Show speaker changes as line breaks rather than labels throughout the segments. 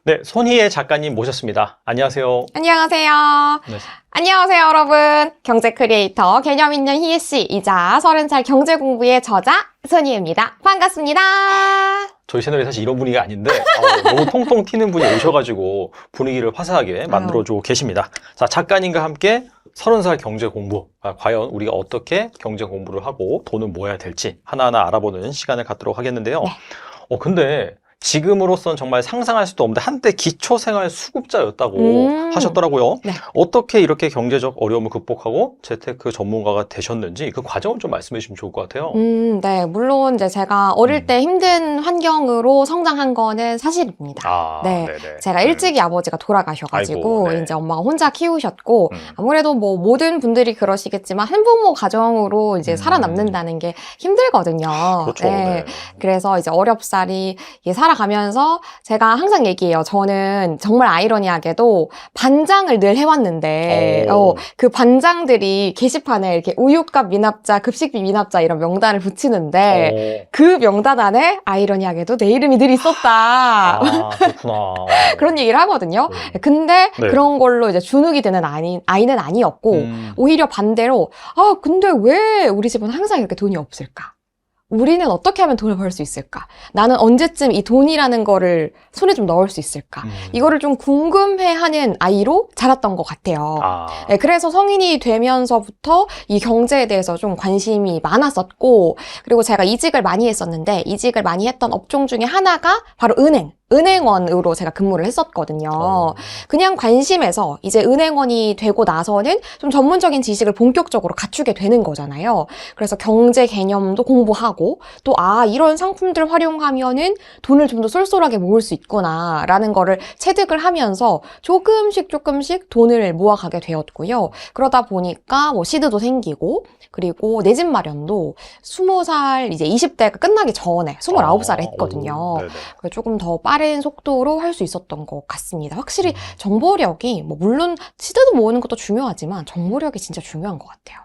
네, 손희애 작가님 모셨습니다. 안녕하세요.
안녕하세요.
네.
안녕하세요, 여러분. 경제 크리에이터 개념 있는 희애씨이자 30살 경제 공부의 저자 손희애입니다. 반갑습니다.
저희 채널이 사실 이런 분위기가 아닌데 너무 통통 튀는 분이 오셔가지고 분위기를 화사하게 만들어주고 계십니다. 자, 작가님과 함께 30살 경제 공부, 과연 우리가 어떻게 경제 공부를 하고 돈을 모아야 될지 하나하나 알아보는 시간을 갖도록 하겠는데요.
네.
근데 지금으로선 정말 상상할 수도 없는데 한때 기초생활 수급자였다고 하셨더라고요.
네.
어떻게 이렇게 경제적 어려움을 극복하고 재테크 전문가가 되셨는지 그 과정을 좀 말씀해 주시면 좋을 것 같아요.
네. 물론 이제 제가 어릴 때 힘든 환경으로 성장한 거는 사실입니다. 네.
네네.
제가 일찍이 아버지가 돌아가셔가지고
아이고, 네.
이제 엄마가 혼자 키우셨고 아무래도 뭐 모든 분들이 그러시겠지만 한부모 가정으로 이제 살아남는다는 게 힘들거든요.
그렇죠. 네.
그래서 이제 어렵사리 살아가면서 제가 항상 얘기해요. 저는 정말 아이러니하게도 반장을 늘 해왔는데 그 반장들이 게시판에 이렇게 우유값 미납자, 급식비 미납자 이런 명단을 붙이는데 그 명단 안에 아이러니하게도 내 이름이 늘 있었다.
그렇구나.
그런 얘기를 하거든요. 근데
네.
그런 걸로 이제 주눅이 드는 아이는 아니었고 오히려 반대로 근데 왜 우리 집은 항상 이렇게 돈이 없을까? 우리는 어떻게 하면 돈을 벌 수 있을까? 나는 언제쯤 이 돈이라는 거를 손에 좀 넣을 수 있을까? 이거를 좀 궁금해하는 아이로 자랐던 것 같아요. 네, 그래서 성인이 되면서부터 이 경제에 대해서 좀 관심이 많았었고, 그리고 제가 이직을 많이 했었는데, 이직을 많이 했던 업종 중에 하나가 바로 은행원으로 제가 근무를 했었거든요. 그냥 관심에서 이제 은행원이 되고 나서는 좀 전문적인 지식을 본격적으로 갖추게 되는 거잖아요. 그래서 경제 개념도 공부하고 또 이런 상품들 활용하면은 돈을 좀 더 쏠쏠하게 모을 수 있구나라는 거를 체득을 하면서 조금씩 돈을 모아가게 되었고요. 그러다 보니까 뭐 시드도 생기고 그리고 내 집 마련도 20살 이제 20대가 끝나기 전에 29살에 했거든요. 그래서 조금 더 빠른 속도로 할 수 있었던 것 같습니다. 확실히 정보력이 뭐 물론 시드도 모으는 것도 중요하지만 정보력이 진짜 중요한 것 같아요.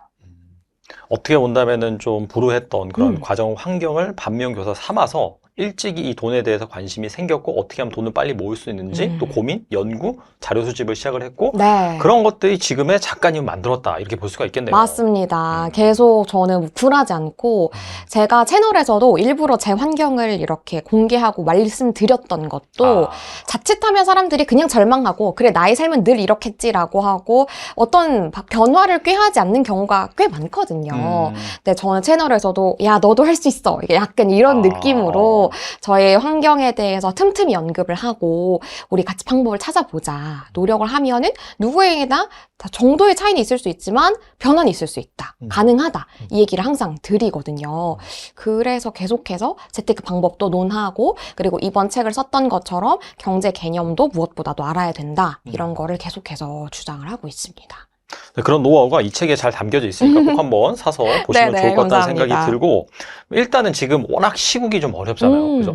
어떻게 본다면은 좀 불우했던 그런 과정 환경을 반면교사 삼아서 일찍이 이 돈에 대해서 관심이 생겼고 어떻게 하면 돈을 빨리 모을 수 있는지 또 고민, 연구, 자료 수집을 시작을 했고
네.
그런 것들이 지금의 작가님을 만들었다 이렇게 볼 수가 있겠네요.
맞습니다. 계속 저는 굴하지 않고 제가 채널에서도 일부러 제 환경을 이렇게 공개하고 말씀드렸던 것도 자칫하면 사람들이 그냥 절망하고 그래 나의 삶은 늘 이렇겠지라고 하고 어떤 변화를 꾀하지 않는 경우가 꽤 많거든요. 근데 저는 채널에서도 야 너도 할 수 있어 이게 약간 이런 느낌으로 저의 환경에 대해서 틈틈이 언급을 하고 우리 같이 방법을 찾아보자. 노력을 하면은 누구에게나 다 정도의 차이는 있을 수 있지만 변화는 있을 수 있다. 가능하다. 이 얘기를 항상 드리거든요. 그래서 계속해서 재테크 방법도 논하고 그리고 이번 책을 썼던 것처럼 경제 개념도 무엇보다도 알아야 된다. 이런 거를 계속해서 주장을 하고 있습니다.
네, 그런 노하우가 이 책에 잘 담겨져 있으니까 꼭 한번 사서 보시면
네네,
좋을 것 같다는
감사합니다.
생각이 들고 일단은 지금 워낙 시국이 좀 어렵잖아요. 그래서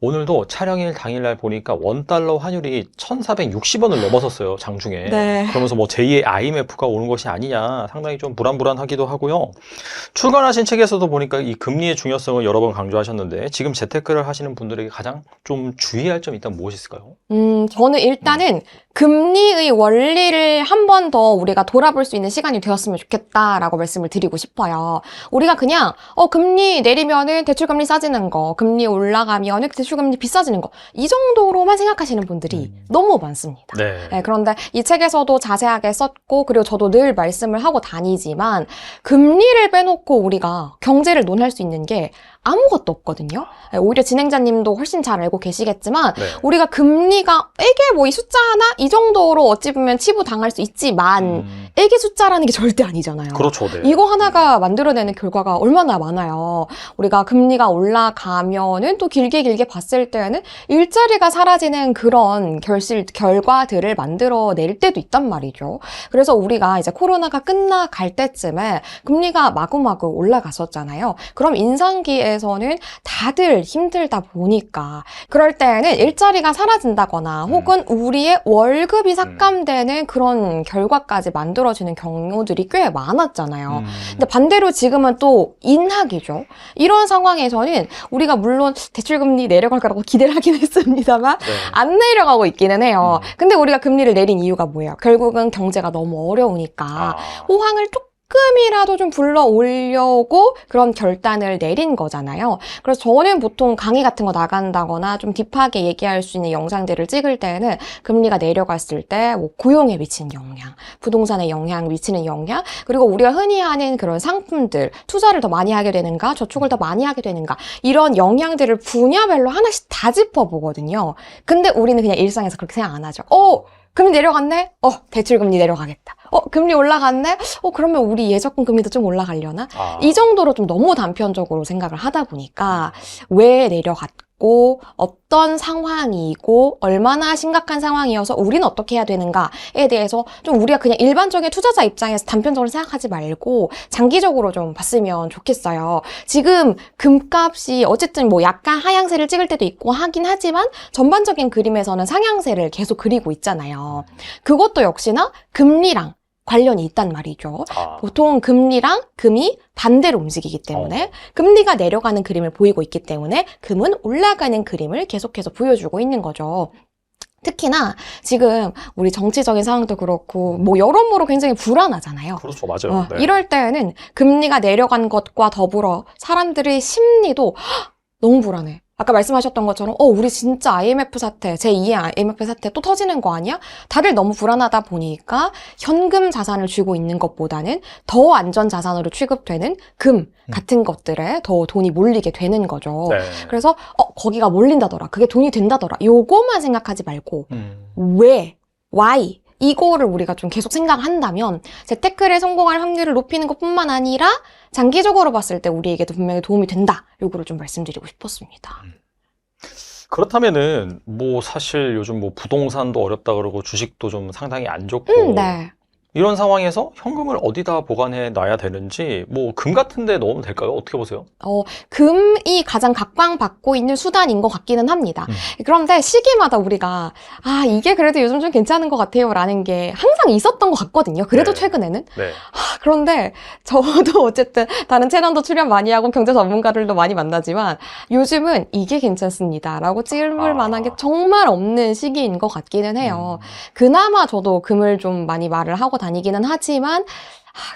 오늘도 촬영일 당일날 보니까 원달러 환율이 1,460원을 넘어섰어요, 장중에.
네.
그러면서 뭐 제2의 IMF가 오는 것이 아니냐 상당히 좀 불안하기도 하고요. 출간하신 책에서도 보니까 이 금리의 중요성을 여러 번 강조하셨는데 지금 재테크를 하시는 분들에게 가장 좀 주의할 점이 있다면 무엇이 있을까요?
저는 일단은 금리의 원리를 한 번 더 우리가 돌아볼 수 있는 시간이 되었으면 좋겠다라고 말씀을 드리고 싶어요. 우리가 그냥 금리 내리면은 대출금리 싸지는 거, 금리 올라가면은 대출금리 비싸지는 거 이 정도로만 생각하시는 분들이 너무 많습니다. 네, 그런데 이 책에서도 자세하게 썼고 그리고 저도 늘 말씀을 하고 다니지만 금리를 빼놓고 우리가 경제를 논할 수 있는 게 아무것도 없거든요. 오히려 진행자님도 훨씬 잘 알고 계시겠지만 우리가 금리가 이게 뭐 이 숫자 하나 이 정도로 어찌 보면 치부당할 수 있지만 애기 숫자라는 게 절대 아니잖아요.
그렇죠. 네.
이거 하나가 만들어내는 결과가 얼마나 많아요. 우리가 금리가 올라가면은 또 길게 봤을 때는 일자리가 사라지는 그런 결과들을 만들어낼 때도 있단 말이죠. 그래서 우리가 이제 코로나가 끝나갈 때쯤에 금리가 마구마구 올라갔었잖아요. 그럼 인상기에서는 다들 힘들다 보니까 그럴 때는 일자리가 사라진다거나 혹은 우리의 월급이 삭감되는 그런 결과까지 만들어 만들어지는 경우들이 꽤 많았잖아요. 근데 반대로 지금은 또 인하기죠. 이런 상황에서는 우리가 물론 대출금리 내려갈 거라고 기대를 하긴 했습니다만
네.
안 내려가고 있기는 해요. 근데 우리가 금리를 내린 이유가 뭐예요? 결국은 경제가 너무 어려우니까 호황을 조금이라도 좀 불러 올려고 그런 결단을 내린 거잖아요. 그래서 저는 보통 강의 같은 거 나간다거나 좀 딥하게 얘기할 수 있는 영상들을 찍을 때는 금리가 내려갔을 때 뭐 고용에 미치는 영향, 부동산에 영향 미치는 영향, 그리고 우리가 흔히 하는 그런 상품들, 투자를 더 많이 하게 되는가, 저축을 더 많이 하게 되는가, 이런 영향들을 분야별로 하나씩 다 짚어보거든요. 근데 우리는 그냥 일상에서 그렇게 생각 안 하죠. 금리 내려갔네? 대출금리 내려가겠다. 금리 올라갔네? 그러면 우리 예적금 금리도 좀 올라가려나? 이 정도로 좀 너무 단편적으로 생각을 하다 보니까 왜 내려갔고 어떤 상황이고 얼마나 심각한 상황이어서 우리는 어떻게 해야 되는가에 대해서 좀 우리가 그냥 일반적인 투자자 입장에서 단편적으로 생각하지 말고 장기적으로 좀 봤으면 좋겠어요. 지금 금값이 어쨌든 뭐 약간 하향세를 찍을 때도 있고 하긴 하지만 전반적인 그림에서는 상향세를 계속 그리고 있잖아요. 그것도 역시나 금리랑 관련이 있단 말이죠. 보통 금리랑 금이 반대로 움직이기 때문에 금리가 내려가는 그림을 보이고 있기 때문에 금은 올라가는 그림을 계속해서 보여주고 있는 거죠. 특히나 지금 우리 정치적인 상황도 그렇고 뭐 여러모로 굉장히 불안하잖아요.
그렇죠. 맞아요. 네.
이럴 때는 금리가 내려간 것과 더불어 사람들의 심리도 너무 불안해. 아까 말씀하셨던 것처럼 우리 진짜 IMF 사태, 제2의 IMF 사태 또 터지는 거 아니야? 다들 너무 불안하다 보니까 현금 자산을 쥐고 있는 것보다는 더 안전 자산으로 취급되는 금 같은 것들에 더 돈이 몰리게 되는 거죠.
네.
그래서 거기가 몰린다더라, 그게 돈이 된다더라, 요거만 생각하지 말고 왜, why 이거를 우리가 좀 계속 생각한다면 재테크에 성공할 확률을 높이는 것뿐만 아니라 장기적으로 봤을 때 우리에게도 분명히 도움이 된다. 요거를 좀 말씀드리고 싶었습니다.
그렇다면은 뭐 사실 요즘 뭐 부동산도 어렵다 그러고 주식도 좀 상당히 안 좋고
네.
이런 상황에서 현금을 어디다 보관해 놔야 되는지 뭐 금 같은 데 넣으면 될까요? 어떻게 보세요?
금이 가장 각광받고 있는 수단인 것 같기는 합니다. 그런데 시기마다 우리가 이게 그래도 요즘 좀 괜찮은 것 같아요 라는 게 항상 있었던 것 같거든요. 그래도
네.
최근에는.
네.
그런데 저도 어쨌든 다른 채널도 출연 많이 하고 경제 전문가들도 많이 만나지만 요즘은 이게 괜찮습니다 라고 찝을 만한 게 정말 없는 시기인 것 같기는 해요. 그나마 저도 금을 좀 많이 말을 하고 다니기는 하지만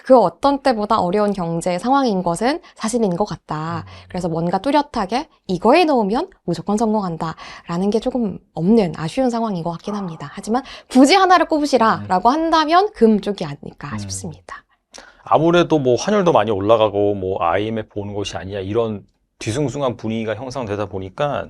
그 어떤 때보다 어려운 경제 상황인 것은 사실인 것 같다. 그래서 뭔가 뚜렷하게 이거에 넣으면 무조건 성공한다 라는 게 조금 없는 아쉬운 상황인 것 같긴 합니다. 하지만 굳이 하나를 꼽으시라 라고 한다면 금 쪽이 아닐까 싶습니다.
아무래도 뭐 환율도 많이 올라가고 뭐 IMF 오는 것이 아니냐 이런 뒤숭숭한 분위기가 형성되다 보니까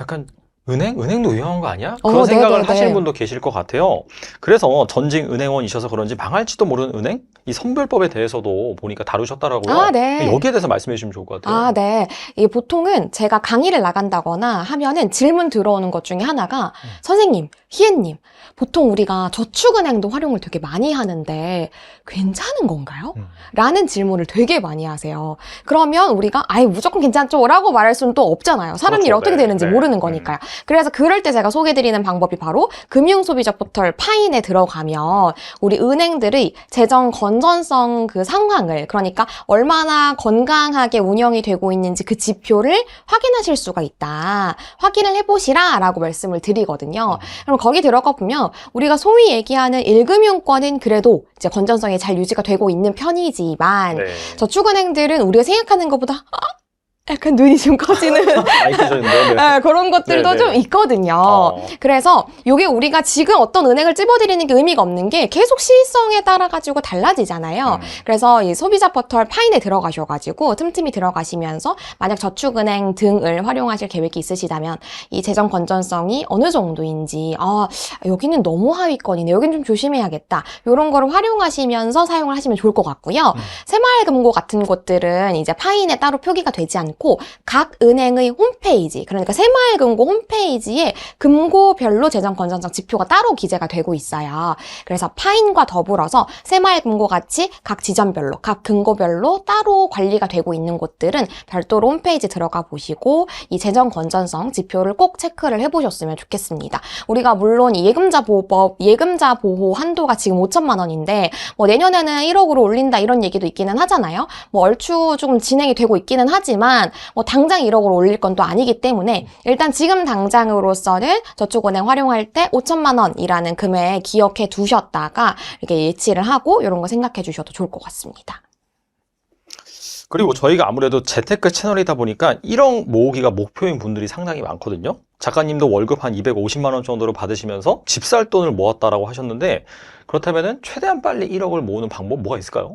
약간 은행도 위험한 거 아니야? 그런 생각을
네네네.
하시는 분도 계실 것 같아요. 그래서 전직 은행원이셔서 그런지 망할지도 모르는 은행? 이 선별법에 대해서도 보니까 다루셨더라고요.
네.
여기에 대해서 말씀해 주시면 좋을 것 같아요.
네. 이 보통은 제가 강의를 나간다거나 하면은 질문 들어오는 것 중에 하나가 선생님, 희애님, 보통 우리가 저축은행도 활용을 되게 많이 하는데 괜찮은 건가요? 라는 질문을 되게 많이 하세요. 그러면 우리가 무조건 괜찮죠 라고 말할 수는 또 없잖아요. 사람 일이
그렇죠.
어떻게
네.
되는지
네.
모르는 거니까요. 그래서 그럴 때 제가 소개드리는 방법이 바로 금융소비자 포털 파인에 들어가면 우리 은행들의 재정 건전성 그 상황을, 그러니까 얼마나 건강하게 운영이 되고 있는지 그 지표를 확인하실 수가 있다. 확인을 해보시라 라고 말씀을 드리거든요. 그럼 거기 들어가 보면 우리가 소위 얘기하는 1금융권은 그래도 이제 건전성이 잘 유지가 되고 있는 편이지만
네.
저축은행들은 우리가 생각하는 것보다 약간 눈이 좀 커지는
많이 크셨는데. 네.
그런 것들도
네네.
좀 있거든요. 그래서 이게 우리가 지금 어떤 은행을 찝어드리는 게 의미가 없는 게 계속 시성에 따라 가지고 달라지잖아요. 그래서 이 소비자 포털 파인에 들어가셔가지고 틈틈이 들어가시면서 만약 저축은행 등을 활용하실 계획이 있으시다면 이 재정 건전성이 어느 정도인지, 여기는 너무 하위권이네, 여기는 좀 조심해야겠다, 이런 거를 활용하시면서 사용을 하시면 좋을 것 같고요. 새마을금고 같은 곳들은 이제 파인에 따로 표기가 되지 않고 않고 각 은행의 홈페이지, 그러니까 새마을금고 홈페이지에 금고별로 재정건전성 지표가 따로 기재가 되고 있어요. 그래서 파인과 더불어서 새마을금고 같이 각 지점별로, 각 금고별로 따로 관리가 되고 있는 곳들은 별도로 홈페이지 들어가 보시고 이 재정건전성 지표를 꼭 체크를 해보셨으면 좋겠습니다. 우리가 물론 이 예금자 보호법, 예금자 보호 한도가 지금 5천만 원인데 뭐 내년에는 1억으로 올린다 이런 얘기도 있기는 하잖아요. 뭐 얼추 조금 진행이 되고 있기는 하지만 뭐 당장 1억으로 올릴 건 또 아니기 때문에 일단 지금 당장으로서는 저축은행 활용할 때 5천만 원이라는 금액 기억해 두셨다가 이렇게 예치를 하고 이런 거 생각해 주셔도 좋을 것 같습니다.
그리고 저희가 아무래도 재테크 채널이다 보니까 1억 모으기가 목표인 분들이 상당히 많거든요. 작가님도 월급 한 250만 원 정도로 받으시면서 집 살 돈을 모았다라고 하셨는데 그렇다면은 최대한 빨리 1억을 모으는 방법 뭐가 있을까요?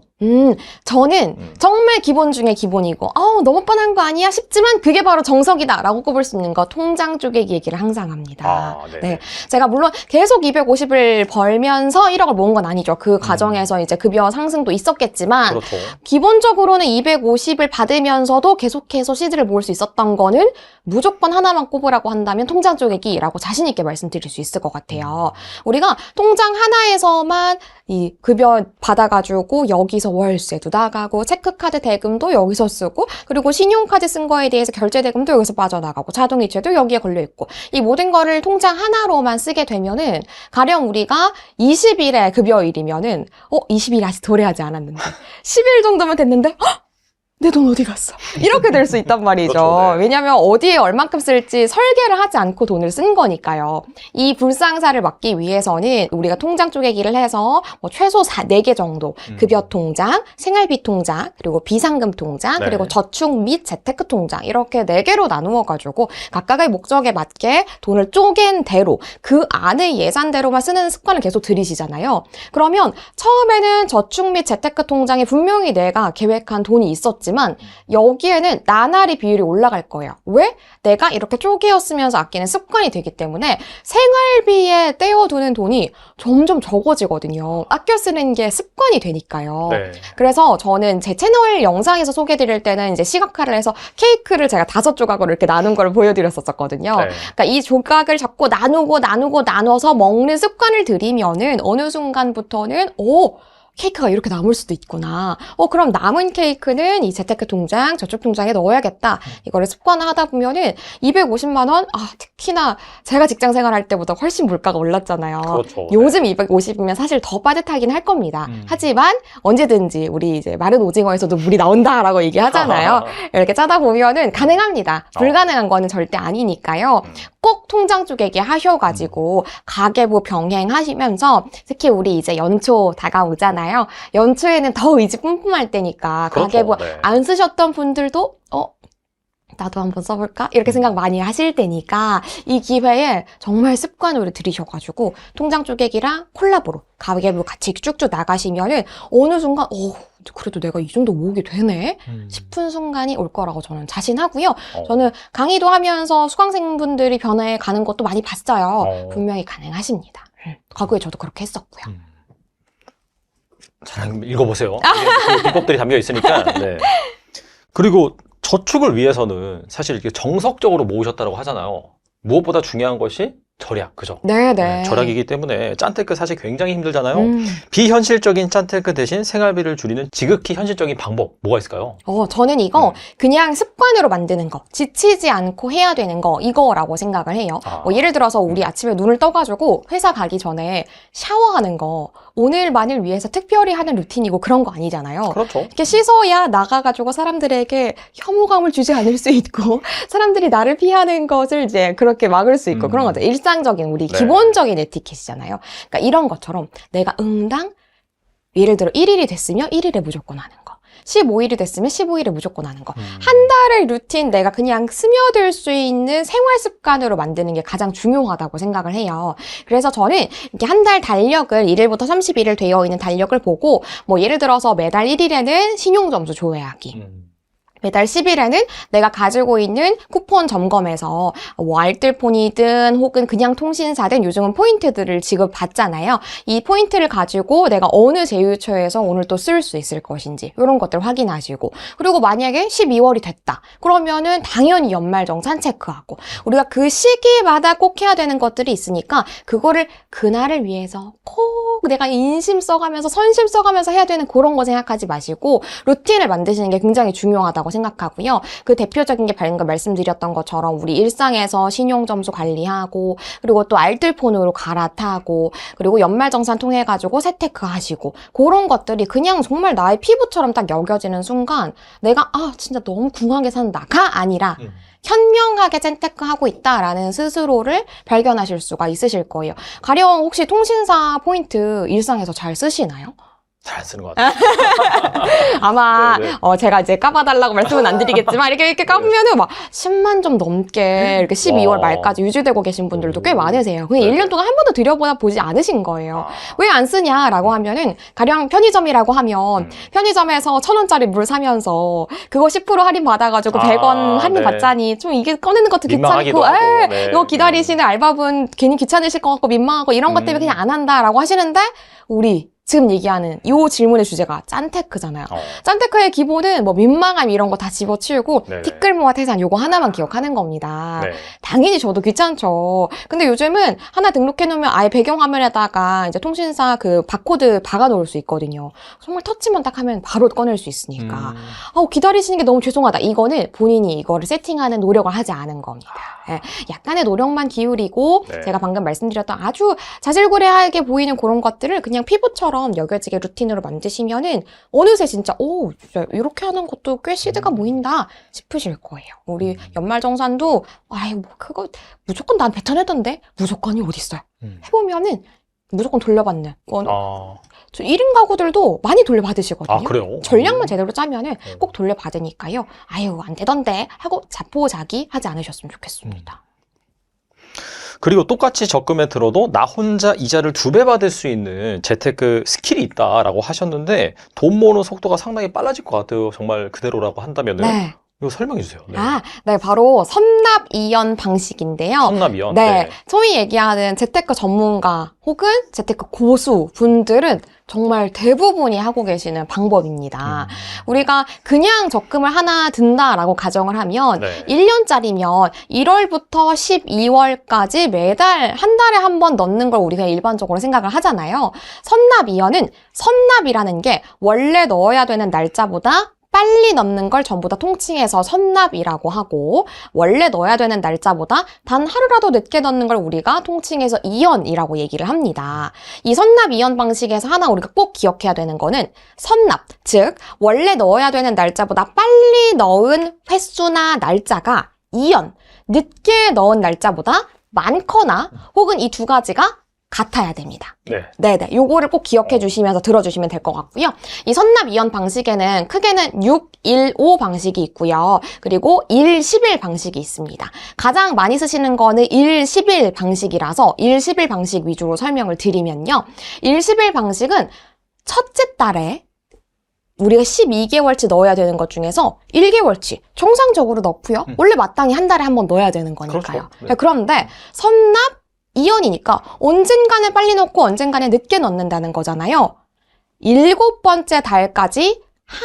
저는 정말 기본 중에 기본이고 너무 뻔한 거 아니야 싶지만 그게 바로 정석이다 라고 꼽을 수 있는 거 통장 쪼개기 얘기를 항상 합니다. 네. 제가 물론 계속 250을 벌면서 1억을 모은 건 아니죠. 그 과정에서 이제 급여 상승도 있었겠지만
그렇죠.
기본적으로는 250을 받으면서도 계속해서 시드를 모을 수 있었던 거는 무조건 하나만 꼽으라고 한다면 통장 쪼개기라고 자신 있게 말씀드릴 수 있을 것 같아요. 우리가 통장 하나에서만 이 급여 받아가지고 여기서 월세도 나가고 체크카드 대금도 여기서 쓰고 그리고 신용카드 쓴 거에 대해서 결제 대금도 여기서 빠져나가고 자동이체도 여기에 걸려있고 이 모든 거를 통장 하나로만 쓰게 되면은 가령 우리가 20일에 급여일이면은 20일 아직 도래하지 않았는데 10일 정도면 됐는데 내 돈 어디 갔어? 이렇게 될 수 있단 말이죠.
그렇죠, 네.
왜냐하면 어디에 얼만큼 쓸지 설계를 하지 않고 돈을 쓴 거니까요. 이 불상사를 막기 위해서는 우리가 통장 쪼개기를 해서 뭐 최소 4개 정도 급여 통장, 생활비 통장, 그리고 비상금 통장,
네.
그리고 저축 및 재테크 통장 이렇게 4개로 나누어가지고 각각의 목적에 맞게 돈을 쪼갠 대로 그 안의 예산대로만 쓰는 습관을 계속 들이시잖아요. 그러면 처음에는 저축 및 재테크 통장에 분명히 내가 계획한 돈이 있었지만 여기에는 나날이 비율이 올라갈 거예요. 왜? 내가 이렇게 쪼개어 쓰면서 아끼는 습관이 되기 때문에 생활비에 떼어두는 돈이 점점 적어지거든요. 아껴 쓰는 게 습관이 되니까요.
네.
그래서 저는 제 채널 영상에서 소개드릴 때는 이제 시각화를 해서 케이크를 제가 5조각으로 이렇게 나눈 걸 보여드렸었거든요.
네.
그러니까 이 조각을 자꾸 나눠서 먹는 습관을 들이면은 어느 순간부터는 케이크가 이렇게 남을 수도 있구나. 그럼 남은 케이크는 이 재테크 통장, 저축 통장에 넣어야겠다. 이거를 습관화하다 보면은 250만 원? 특히나 제가 직장 생활할 때보다 훨씬 물가가 올랐잖아요.
그렇죠.
요즘 250이면 사실 더 빠듯하긴 할 겁니다. 하지만 언제든지 우리 이제 마른 오징어에서도 물이 나온다라고 얘기하잖아요. 이렇게 짜다 보면은 가능합니다. 불가능한 거는 절대 아니니까요. 꼭 통장 쪼개기 하셔가지고 가계부 병행하시면서 특히 우리 이제 연초 다가오잖아요. 연초에는 더 의지 뿜뿜할 때니까
그렇죠.
가계부
네.
안 쓰셨던 분들도 나도 한번 써볼까? 이렇게 생각 많이 하실 테니까 이 기회에 정말 습관으로 들이셔가지고 통장 쪼개기랑 콜라보로 가계부 같이 쭉쭉 나가시면은 어느 순간 그래도 내가 이 정도 모으게 되네 싶은 순간이 올 거라고 저는 자신하고요. 저는 강의도 하면서 수강생분들이 변해 가는 것도 많이 봤어요. 분명히 가능하십니다. 과거에 저도 그렇게 했었고요.
잘 읽어보세요. 이게 비법들이 담겨 있으니까. 네. 그리고 저축을 위해서는 사실 이렇게 정석적으로 모으셨다고 하잖아요. 무엇보다 중요한 것이 절약, 그죠?
네네.
절약이기 때문에 짠테크 사실 굉장히 힘들잖아요. 비현실적인 짠테크 대신 생활비를 줄이는 지극히 현실적인 방법, 뭐가 있을까요?
저는 이거 그냥 습관으로 만드는 거, 지치지 않고 해야 되는 거, 이거라고 생각을 해요. 예를 들어서 우리 아침에 눈을 떠가지고 회사 가기 전에 샤워하는 거, 오늘만을 위해서 특별히 하는 루틴이고 그런 거 아니잖아요.
그렇죠.
이렇게 씻어야 나가가지고 사람들에게 혐오감을 주지 않을 수 있고, 사람들이 나를 피하는 것을 이제 그렇게 막을 수 있고, 그런 거죠. 일상적인 우리
네.
기본적인 에티켓이잖아요. 그러니까 이런 것처럼 내가 응당, 예를 들어 1일이 됐으면 1일에 무조건 하는 거. 15일이 됐으면 15일에 무조건 하는 거. 한 달의 루틴 내가 그냥 스며들 수 있는 생활 습관으로 만드는 게 가장 중요하다고 생각을 해요. 그래서 저는 이렇게 한 달 달력을 1일부터 31일 되어 있는 달력을 보고 예를 들어서 매달 1일에는 신용점수 조회하기. 매달 10일에는 내가 가지고 있는 쿠폰 점검에서 뭐 알뜰폰이든 혹은 그냥 통신사든 요즘은 포인트들을 지급받잖아요. 이 포인트를 가지고 내가 어느 제휴처에서 오늘 또 쓸 수 있을 것인지 이런 것들 확인하시고, 그리고 만약에 12월이 됐다. 그러면은 당연히 연말정산 체크하고, 우리가 그 시기마다 꼭 해야 되는 것들이 있으니까 그거를 그날을 위해서 꼭 내가 인심 써가면서 선심 써가면서 해야 되는 그런 거 생각하지 마시고 루틴을 만드시는 게 굉장히 중요하다고 생각하고요. 그 대표적인 게 방금 말씀드렸던 것처럼 우리 일상에서 신용점수 관리하고, 그리고 또 알뜰폰으로 갈아타고, 그리고 연말정산 통해가지고 세테크 하시고, 그런 것들이 그냥 정말 나의 피부처럼 딱 여겨지는 순간 내가 진짜 너무 궁하게 산다가 아니라 현명하게 재테크하고 있다라는 스스로를 발견하실 수가 있으실 거예요. 가령 혹시 통신사 포인트 일상에서 잘 쓰시나요?
잘 쓰는 것 같아요.
아마
네, 네.
제가 이제 까봐달라고 말씀은 안 드리겠지만 이렇게 까보면은 막 10만 점 넘게 이렇게 12월
와.
말까지 유지되고 계신 분들도 꽤 많으세요. 그냥
네.
1년 동안 한 번도 들여보지 않으신 거예요.
아.
왜 안 쓰냐라고 하면은, 가령 편의점이라고 하면 편의점에서 1,000원짜리 물 사면서 그거 10% 할인 받아가지고 100원 할인
네.
받자니 좀 이게 꺼내는 것도
민망하기도
귀찮고,
하고. 네.
이거 기다리시는 알바분 괜히 귀찮으실 것 같고 민망하고 이런 것 때문에 그냥 안 한다라고 하시는데, 우리 지금 얘기하는 이 질문의 주제가 짠테크잖아요. 짠테크의 기본은 뭐 민망함 이런 거 다 집어치우고
네네.
티끌모아 태산 요거 하나만 기억하는 겁니다.
네.
당연히 저도 귀찮죠. 근데 요즘은 하나 등록해놓으면 아예 배경화면에다가 이제 통신사 그 바코드 박아놓을 수 있거든요. 정말 터치만 딱 하면 바로 꺼낼 수 있으니까. 기다리시는 게 너무 죄송하다. 이거는 본인이 이거를 세팅하는 노력을 하지 않은 겁니다. 예, 약간의 노력만 기울이고
네.
제가 방금 말씀드렸던 아주 자질구레하게 보이는 그런 것들을 그냥 피부처럼 여겨지게 루틴으로 만드시면은 어느새 진짜 이렇게 하는 것도 꽤 시드가 보인다 싶으실 거예요. 우리 연말정산도 그거 무조건 난 뱉어내던데 무조건이 어딨어요. 해보면은 무조건 돌려받는. 저 1인 가구들도 많이 돌려받으시거든요.
아, 그래요?
전략만 제대로 짜면은 꼭 돌려받으니까요. 안 되던데 하고 자포자기 하지 않으셨으면 좋겠습니다.
그리고 똑같이 적금에 들어도 나 혼자 이자를 2배 받을 수 있는 재테크 스킬이 있다라고 하셨는데, 돈 모으는 속도가 상당히 빨라질 것 같아요. 정말 그대로라고 한다면은.
네.
이거 설명해 주세요. 네.
네, 바로 선납이연 방식인데요.
선납이연.
네, 소위 얘기하는 재테크 전문가 혹은 재테크 고수 분들은 정말 대부분이 하고 계시는 방법입니다. 우리가 그냥 적금을 하나 든다라고 가정을 하면
네.
1년짜리면 1월부터 12월까지 매달 한 달에 한 번 넣는 걸 우리가 일반적으로 생각을 하잖아요. 선납이연은 선납이라는 게 원래 넣어야 되는 날짜보다 빨리 넣는 걸 전부 다 통칭해서 선납이라고 하고, 원래 넣어야 되는 날짜보다 단 하루라도 늦게 넣는 걸 우리가 통칭해서 이연이라고 얘기를 합니다. 이 선납 이연 방식에서 하나 우리가 꼭 기억해야 되는 거는 선납, 즉 원래 넣어야 되는 날짜보다 빨리 넣은 횟수나 날짜가 이연, 늦게 넣은 날짜보다 많거나 혹은 이 두 가지가 같아야 됩니다.
네.
네네. 요거를 꼭 기억해 주시면서 들어주시면 될 것 같고요. 이 선납 이연 방식에는 크게는 6, 1, 5 방식이 있고요. 그리고 1, 11 방식이 있습니다. 가장 많이 쓰시는 거는 1, 11 방식이라서 1, 11 방식 위주로 설명을 드리면요. 1, 11 방식은 첫째 달에 우리가 12개월치 넣어야 되는 것 중에서 1개월치 정상적으로 넣고요. 원래 마땅히 한 달에 한 번 넣어야 되는 거니까요.
그렇죠. 네.
그런데 선납 이연이니까 언젠가는 빨리 넣고 언젠가는 늦게 넣는다는 거잖아요. 7번째 달까지 한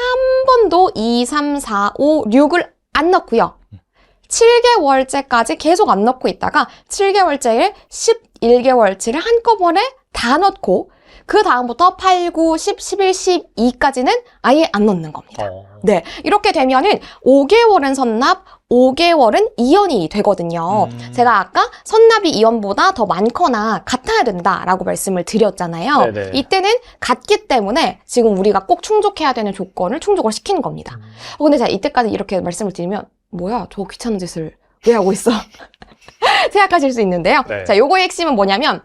번도 2, 3, 4, 5, 6을 안 넣고요. 7개월째까지 계속 안 넣고 있다가 7개월째에 11개월치를 한꺼번에 다 넣고 그 다음부터 8, 9, 10, 11, 12까지는 아예 안 넣는 겁니다. 네, 이렇게 되면은 5개월은 선납, 5개월은 이연이 되거든요. 제가 아까 선납이 이연보다 더 많거나 같아야 된다라고 말씀을 드렸잖아요.
네네.
이때는 같기 때문에 지금 우리가 꼭 충족해야 되는 조건을 충족을 시키는 겁니다. 근데 제가 이때까지 이렇게 말씀을 드리면 뭐야, 저 귀찮은 짓을 왜 하고 있어? 생각하실 수 있는데요.
네.
자, 요거의 핵심은 뭐냐면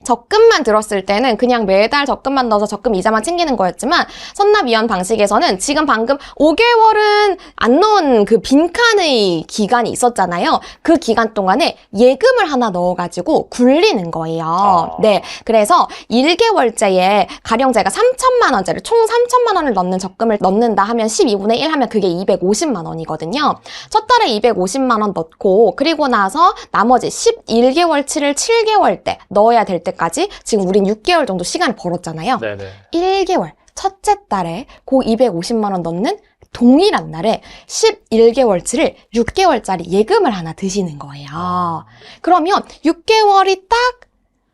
적금만 들었을 때는 그냥 매달 적금만 넣어서 적금 이자만 챙기는 거였지만 선납이연 방식에서는 지금 방금 5개월은 안 넣은 그 빈칸의 기간이 있었잖아요. 그 기간 동안에 예금을 하나 넣어가지고 굴리는 거예요. 네, 그래서 1개월째에 가령 제가 3천만 원짜리 총 3천만 원을 넣는 적금을 넣는다 하면 12분의 1 하면 그게 250만 원이거든요. 첫 달에 250만 원 넣고 그리고 나서 나머지 11개월치를 7개월 때 넣어야 될 때까지 지금 우린 6개월 정도 시간을 벌었잖아요.
네네.
1개월 첫째 달에 그 250만 원 넣는 동일한 날에 11개월치를 6개월짜리 예금을 하나 드시는 거예요. 그러면 6개월이 딱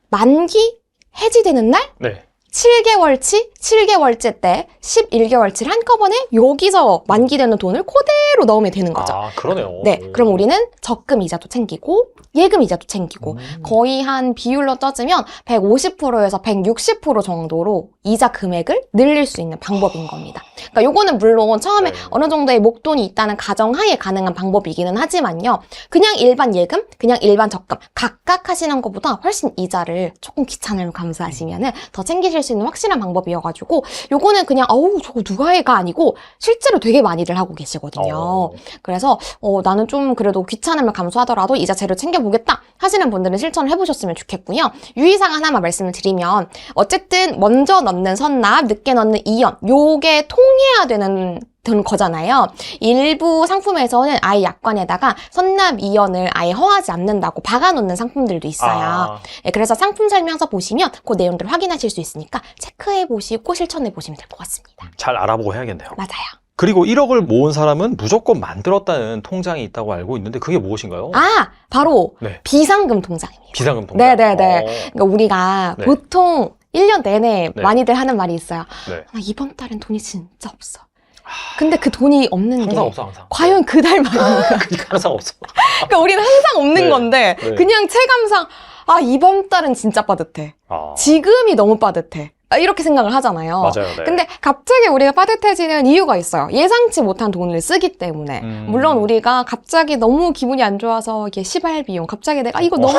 만기 해지되는 날
네.
7개월째 때 11개월치를 한꺼번에 여기서 만기되는 돈을 그대로 넣으면 되는 거죠.
아, 그러네요.
네, 그럼 우리는 적금 이자도 챙기고 예금 이자도 챙기고 거의 한 비율로 떠지면 150%에서 160% 정도로 이자 금액을 늘릴 수 있는 방법인 겁니다. 그러니까 요거는 물론 처음에
네.
어느 정도의 목돈이 있다는 가정하에 가능한 방법이기는 하지만요. 그냥 일반 예금, 그냥 일반 적금 각각 하시는 것보다 훨씬 이자를 조금 귀찮음을 감수하시면은 더 챙기실 수 있는 확실한 방법이어가지고 요거는 그냥 어우 저거 누가 해가 아니고 실제로 되게 많이들 하고 계시거든요. 그래서 나는 좀 그래도 귀찮음을 감수하더라도 이자채를 챙겨보겠다 하시는 분들은 실천을 해보셨으면 좋겠고요. 유의사항 하나만 말씀을 드리면 어쨌든 먼저 넣는 선납, 늦게 넣는 이연 요게 통해야 되는 거잖아요. 일부 상품에서는 아예 약관에다가 선납 이연을 아예 허하지 않는다고 박아놓는 상품들도 있어요. 네, 그래서 상품 설명서 보시면 그 내용들을 확인하실 수 있으니까 체크해보시고 실천해보시면 될 것 같습니다.
잘 알아보고 해야겠네요.
맞아요.
그리고 1억을 모은 사람은 무조건 만들었다는 통장이 있다고 알고 있는데 그게 무엇인가요?
바로
네.
비상금 통장입니다.
비상금 통장.
네네네. 그러니까 우리가
네.
보통 1년 내내
네.
많이들 하는 말이 있어요.
네.
이번 달엔 돈이 진짜 없어. 근데 그 돈이 없는 게
항상 없어, 항상.
과연 그 달만인가?
그러니까 항상 없어.
그러니까 우리는 항상 없는
네.
건데
네.
그냥 체감상 이번 달은 진짜 빠듯해. 지금이 너무 빠듯해. 이렇게 생각을 하잖아요.
맞아요. 네.
근데 갑자기 우리가 빠듯해지는 이유가 있어요. 예상치 못한 돈을 쓰기 때문에. 물론 우리가 갑자기 너무 기분이 안 좋아서 이게 시발 비용, 갑자기 내가 이거 너무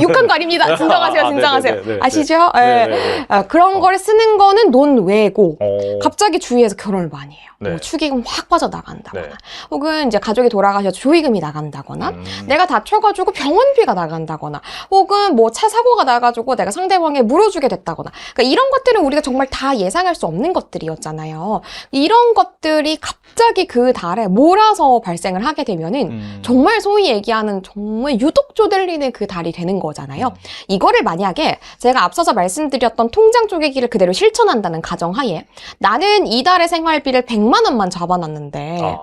욕한 거 아닙니다. 진정하세요, 진정하세요.
네네네.
아시죠?
네네네.
그런 걸 쓰는 거는 논 외고
갑자기
갑자기 주위에서 결혼을 많이 해요.
네.
뭐 축의금 확 빠져나간다거나
네.
혹은 이제 가족이 돌아가셔서 조의금이 나간다거나 내가 다쳐가지고 병원비가 나간다거나 혹은 뭐 차 사고가 나가지고 내가 상대방에 물어주게 됐다거나 그러니까 이런 것들은 우리가 정말 다 예상할 수 없는 것들이었잖아요. 이런 것들이 갑자기 그 달에 몰아서 발생을 하게 되면은 정말 소위 얘기하는 정말 유독 쪼들리는 그 달이 되는 거잖아요. 이거를 만약에 제가 앞서서 말씀드렸던 통장 쪼개기를 그대로 실천한다는 가정하에 나는 이달의 생활비를 100만 원만 잡아놨는데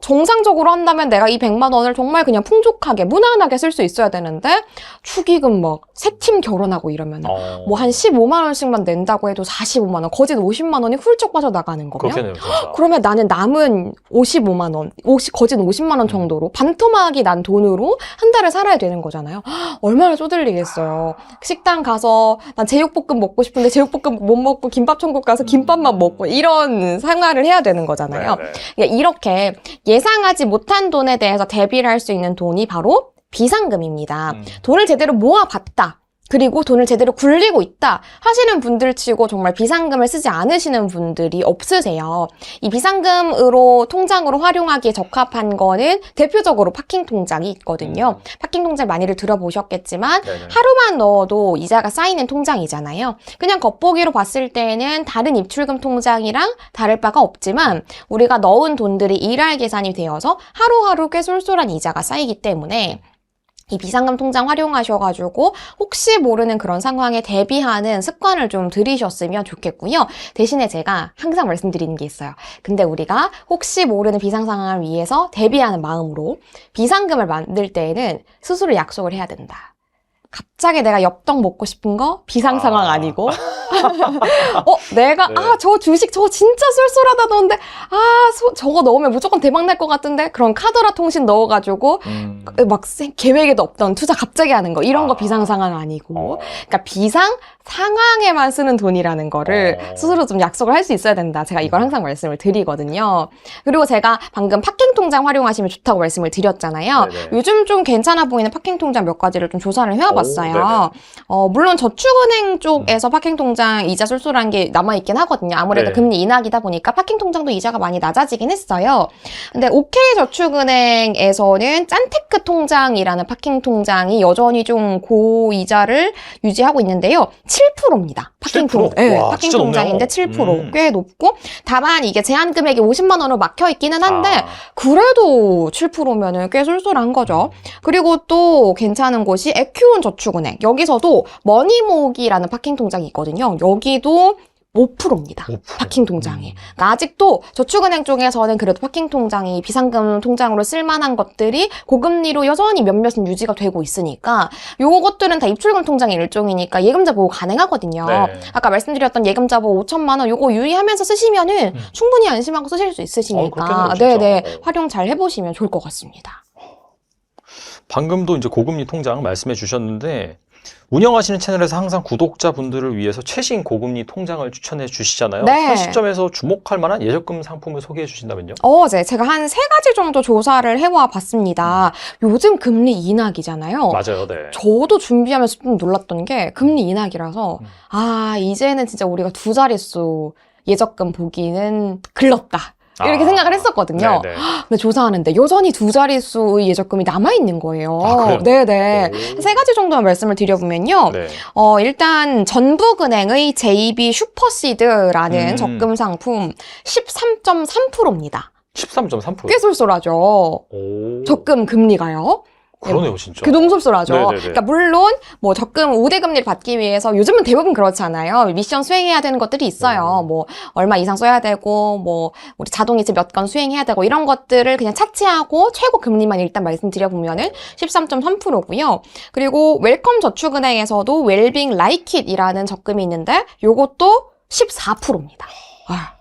정상적으로 한다면 내가 이 100만 원을 정말 그냥 풍족하게 무난하게 쓸 수 있어야 되는데 축의금 막 세 팀 결혼하고 이러면 뭐 한 15만 원씩만 낸다고 해도 45만 원, 거진 50만 원이 훌쩍 빠져나가는 거면
그렇겠네요, 진짜.
그러면 나는 남은 55만 원, 거진 50만 원 정도로 반토막이 난 돈으로 한 달을 살아야 되는 거잖아요. 얼마나 쪼들리겠어요. 식당 가서 난 제육볶음 먹고 싶은데 제육볶음 못 먹고 김밥 천국 가서 김밥만 먹고 이런 생활을 해야 되는 거잖아요. 그러니까 이렇게 예상하지 못한 돈에 대해서 대비를 할 수 있는 돈이 바로 비상금입니다. 돈을 제대로 모아봤다. 그리고 돈을 제대로 굴리고 있다 하시는 분들 치고 정말 비상금을 쓰지 않으시는 분들이 없으세요. 이 비상금으로 통장으로 활용하기에 적합한 거는 대표적으로 파킹 통장이 있거든요. 파킹 통장 많이들 들어보셨겠지만
네네.
하루만 넣어도 이자가 쌓이는 통장이잖아요. 그냥 겉보기로 봤을 때는 다른 입출금 통장이랑 다를 바가 없지만 우리가 넣은 돈들이 일할 계산이 되어서 하루하루 꽤 쏠쏠한 이자가 쌓이기 때문에 이 비상금 통장 활용하셔가지고 혹시 모르는 그런 상황에 대비하는 습관을 좀 들이셨으면 좋겠고요. 대신에 제가 항상 말씀드리는 게 있어요. 근데 우리가 혹시 모르는 비상 상황을 위해서 대비하는 마음으로 비상금을 만들 때에는 스스로 약속을 해야 된다. 갑자기 내가 엽떡 먹고 싶은 거 비상 상황 아니고 내가
네.
저 주식 저거 진짜 쏠쏠하다던데 저거 넣으면 무조건 대박 날 것 같은데 그런 카더라 통신 넣어가지고 막 계획에도 없던 투자 갑자기 하는 거 이런 거 비상 상황 아니고 그러니까 비상 상황에만 쓰는 돈이라는 거를 스스로 좀 약속을 할 수 있어야 된다. 제가 이걸 항상 말씀을 드리거든요. 그리고 제가 방금 파킹 통장 활용하시면 좋다고 말씀을 드렸잖아요.
네네.
요즘 좀 괜찮아 보이는 파킹 통장 몇 가지를 좀 조사를 해와봤어요. 살펴봤어요. 물론 저축은행 쪽에서 파킹통장 이자 쏠쏠한 게 남아있긴 하거든요. 아무래도
네.
금리 인하기다 보니까 파킹통장도 이자가 많이 낮아지긴 했어요. 근데 OK저축은행에서는 짠테크 통장이라는 파킹통장이 여전히 좀 고이자를 유지하고 있는데요. 7%입니다.
7%?
네,
와, 진짜
파킹통장인데
높네요.
7%. 꽤 높고 다만 이게 제한 금액이 50만 원으로 막혀 있기는 한데
아.
그래도 7%면은 꽤 쏠쏠한 거죠. 그리고 또 괜찮은 곳이 에큐온 저축은행. 여기서도 머니모기라는 파킹 통장이 있거든요. 여기도 5%입니다.
5%.
파킹 통장이. 그러니까 아직도 저축은행 쪽에서는 그래도 파킹 통장이 비상금 통장으로 쓸만한 것들이 고금리로 여전히 몇몇은 유지가 되고 있으니까 요것들은 다 입출금 통장의 일종이니까 예금자 보호 가능하거든요.
네.
아까 말씀드렸던 예금자 보호 5천만 원 요거 유의하면서 쓰시면은 충분히 안심하고 쓰실 수 있으시니까
그렇겠네요, 진짜.
네네 활용 잘 해보시면 좋을 것 같습니다.
방금도 이제 고금리 통장 말씀해 주셨는데 운영하시는 채널에서 항상 구독자분들을 위해서 최신 고금리 통장을 추천해 주시잖아요.
네.
현 시점에서 주목할 만한 예적금 상품을 소개해 주신다면요?
네, 제가 한 3가지 정도 조사를 해와 봤습니다. 요즘 금리 인하기잖아요.
맞아요, 네.
저도 준비하면서 좀 놀랐던 게 금리 인하기라서 이제는 진짜 우리가 2자릿수 예적금 보기는 글렀다. 이렇게 생각을 했었거든요.
네네.
근데 조사하는데 여전히 2자릿수의 예적금이 남아있는 거예요.
그래요?
네네.
오.
3가지 정도만 말씀을 드려보면요.
네.
일단 전북은행의 JB 슈퍼시드라는 적금 상품 13.3%입니다.
13.3%.
꽤 쏠쏠하죠.
오.
적금 금리가요.
그러네요, 진짜.
너무 쏠쏠하죠.
네네네.
그러니까 물론 뭐 적금 우대 금리를 받기 위해서 요즘은 대부분 그렇잖아요. 미션 수행해야 되는 것들이 있어요. 뭐 얼마 이상 써야 되고 뭐 우리 자동이체 몇 건 수행해야 되고 이런 것들을 그냥 차치하고 최고 금리만 일단 말씀드려 보면은 13.3%고요. 그리고 웰컴 저축은행에서도 웰빙 라이킷이라는 적금이 있는데 요것도 14%입니다.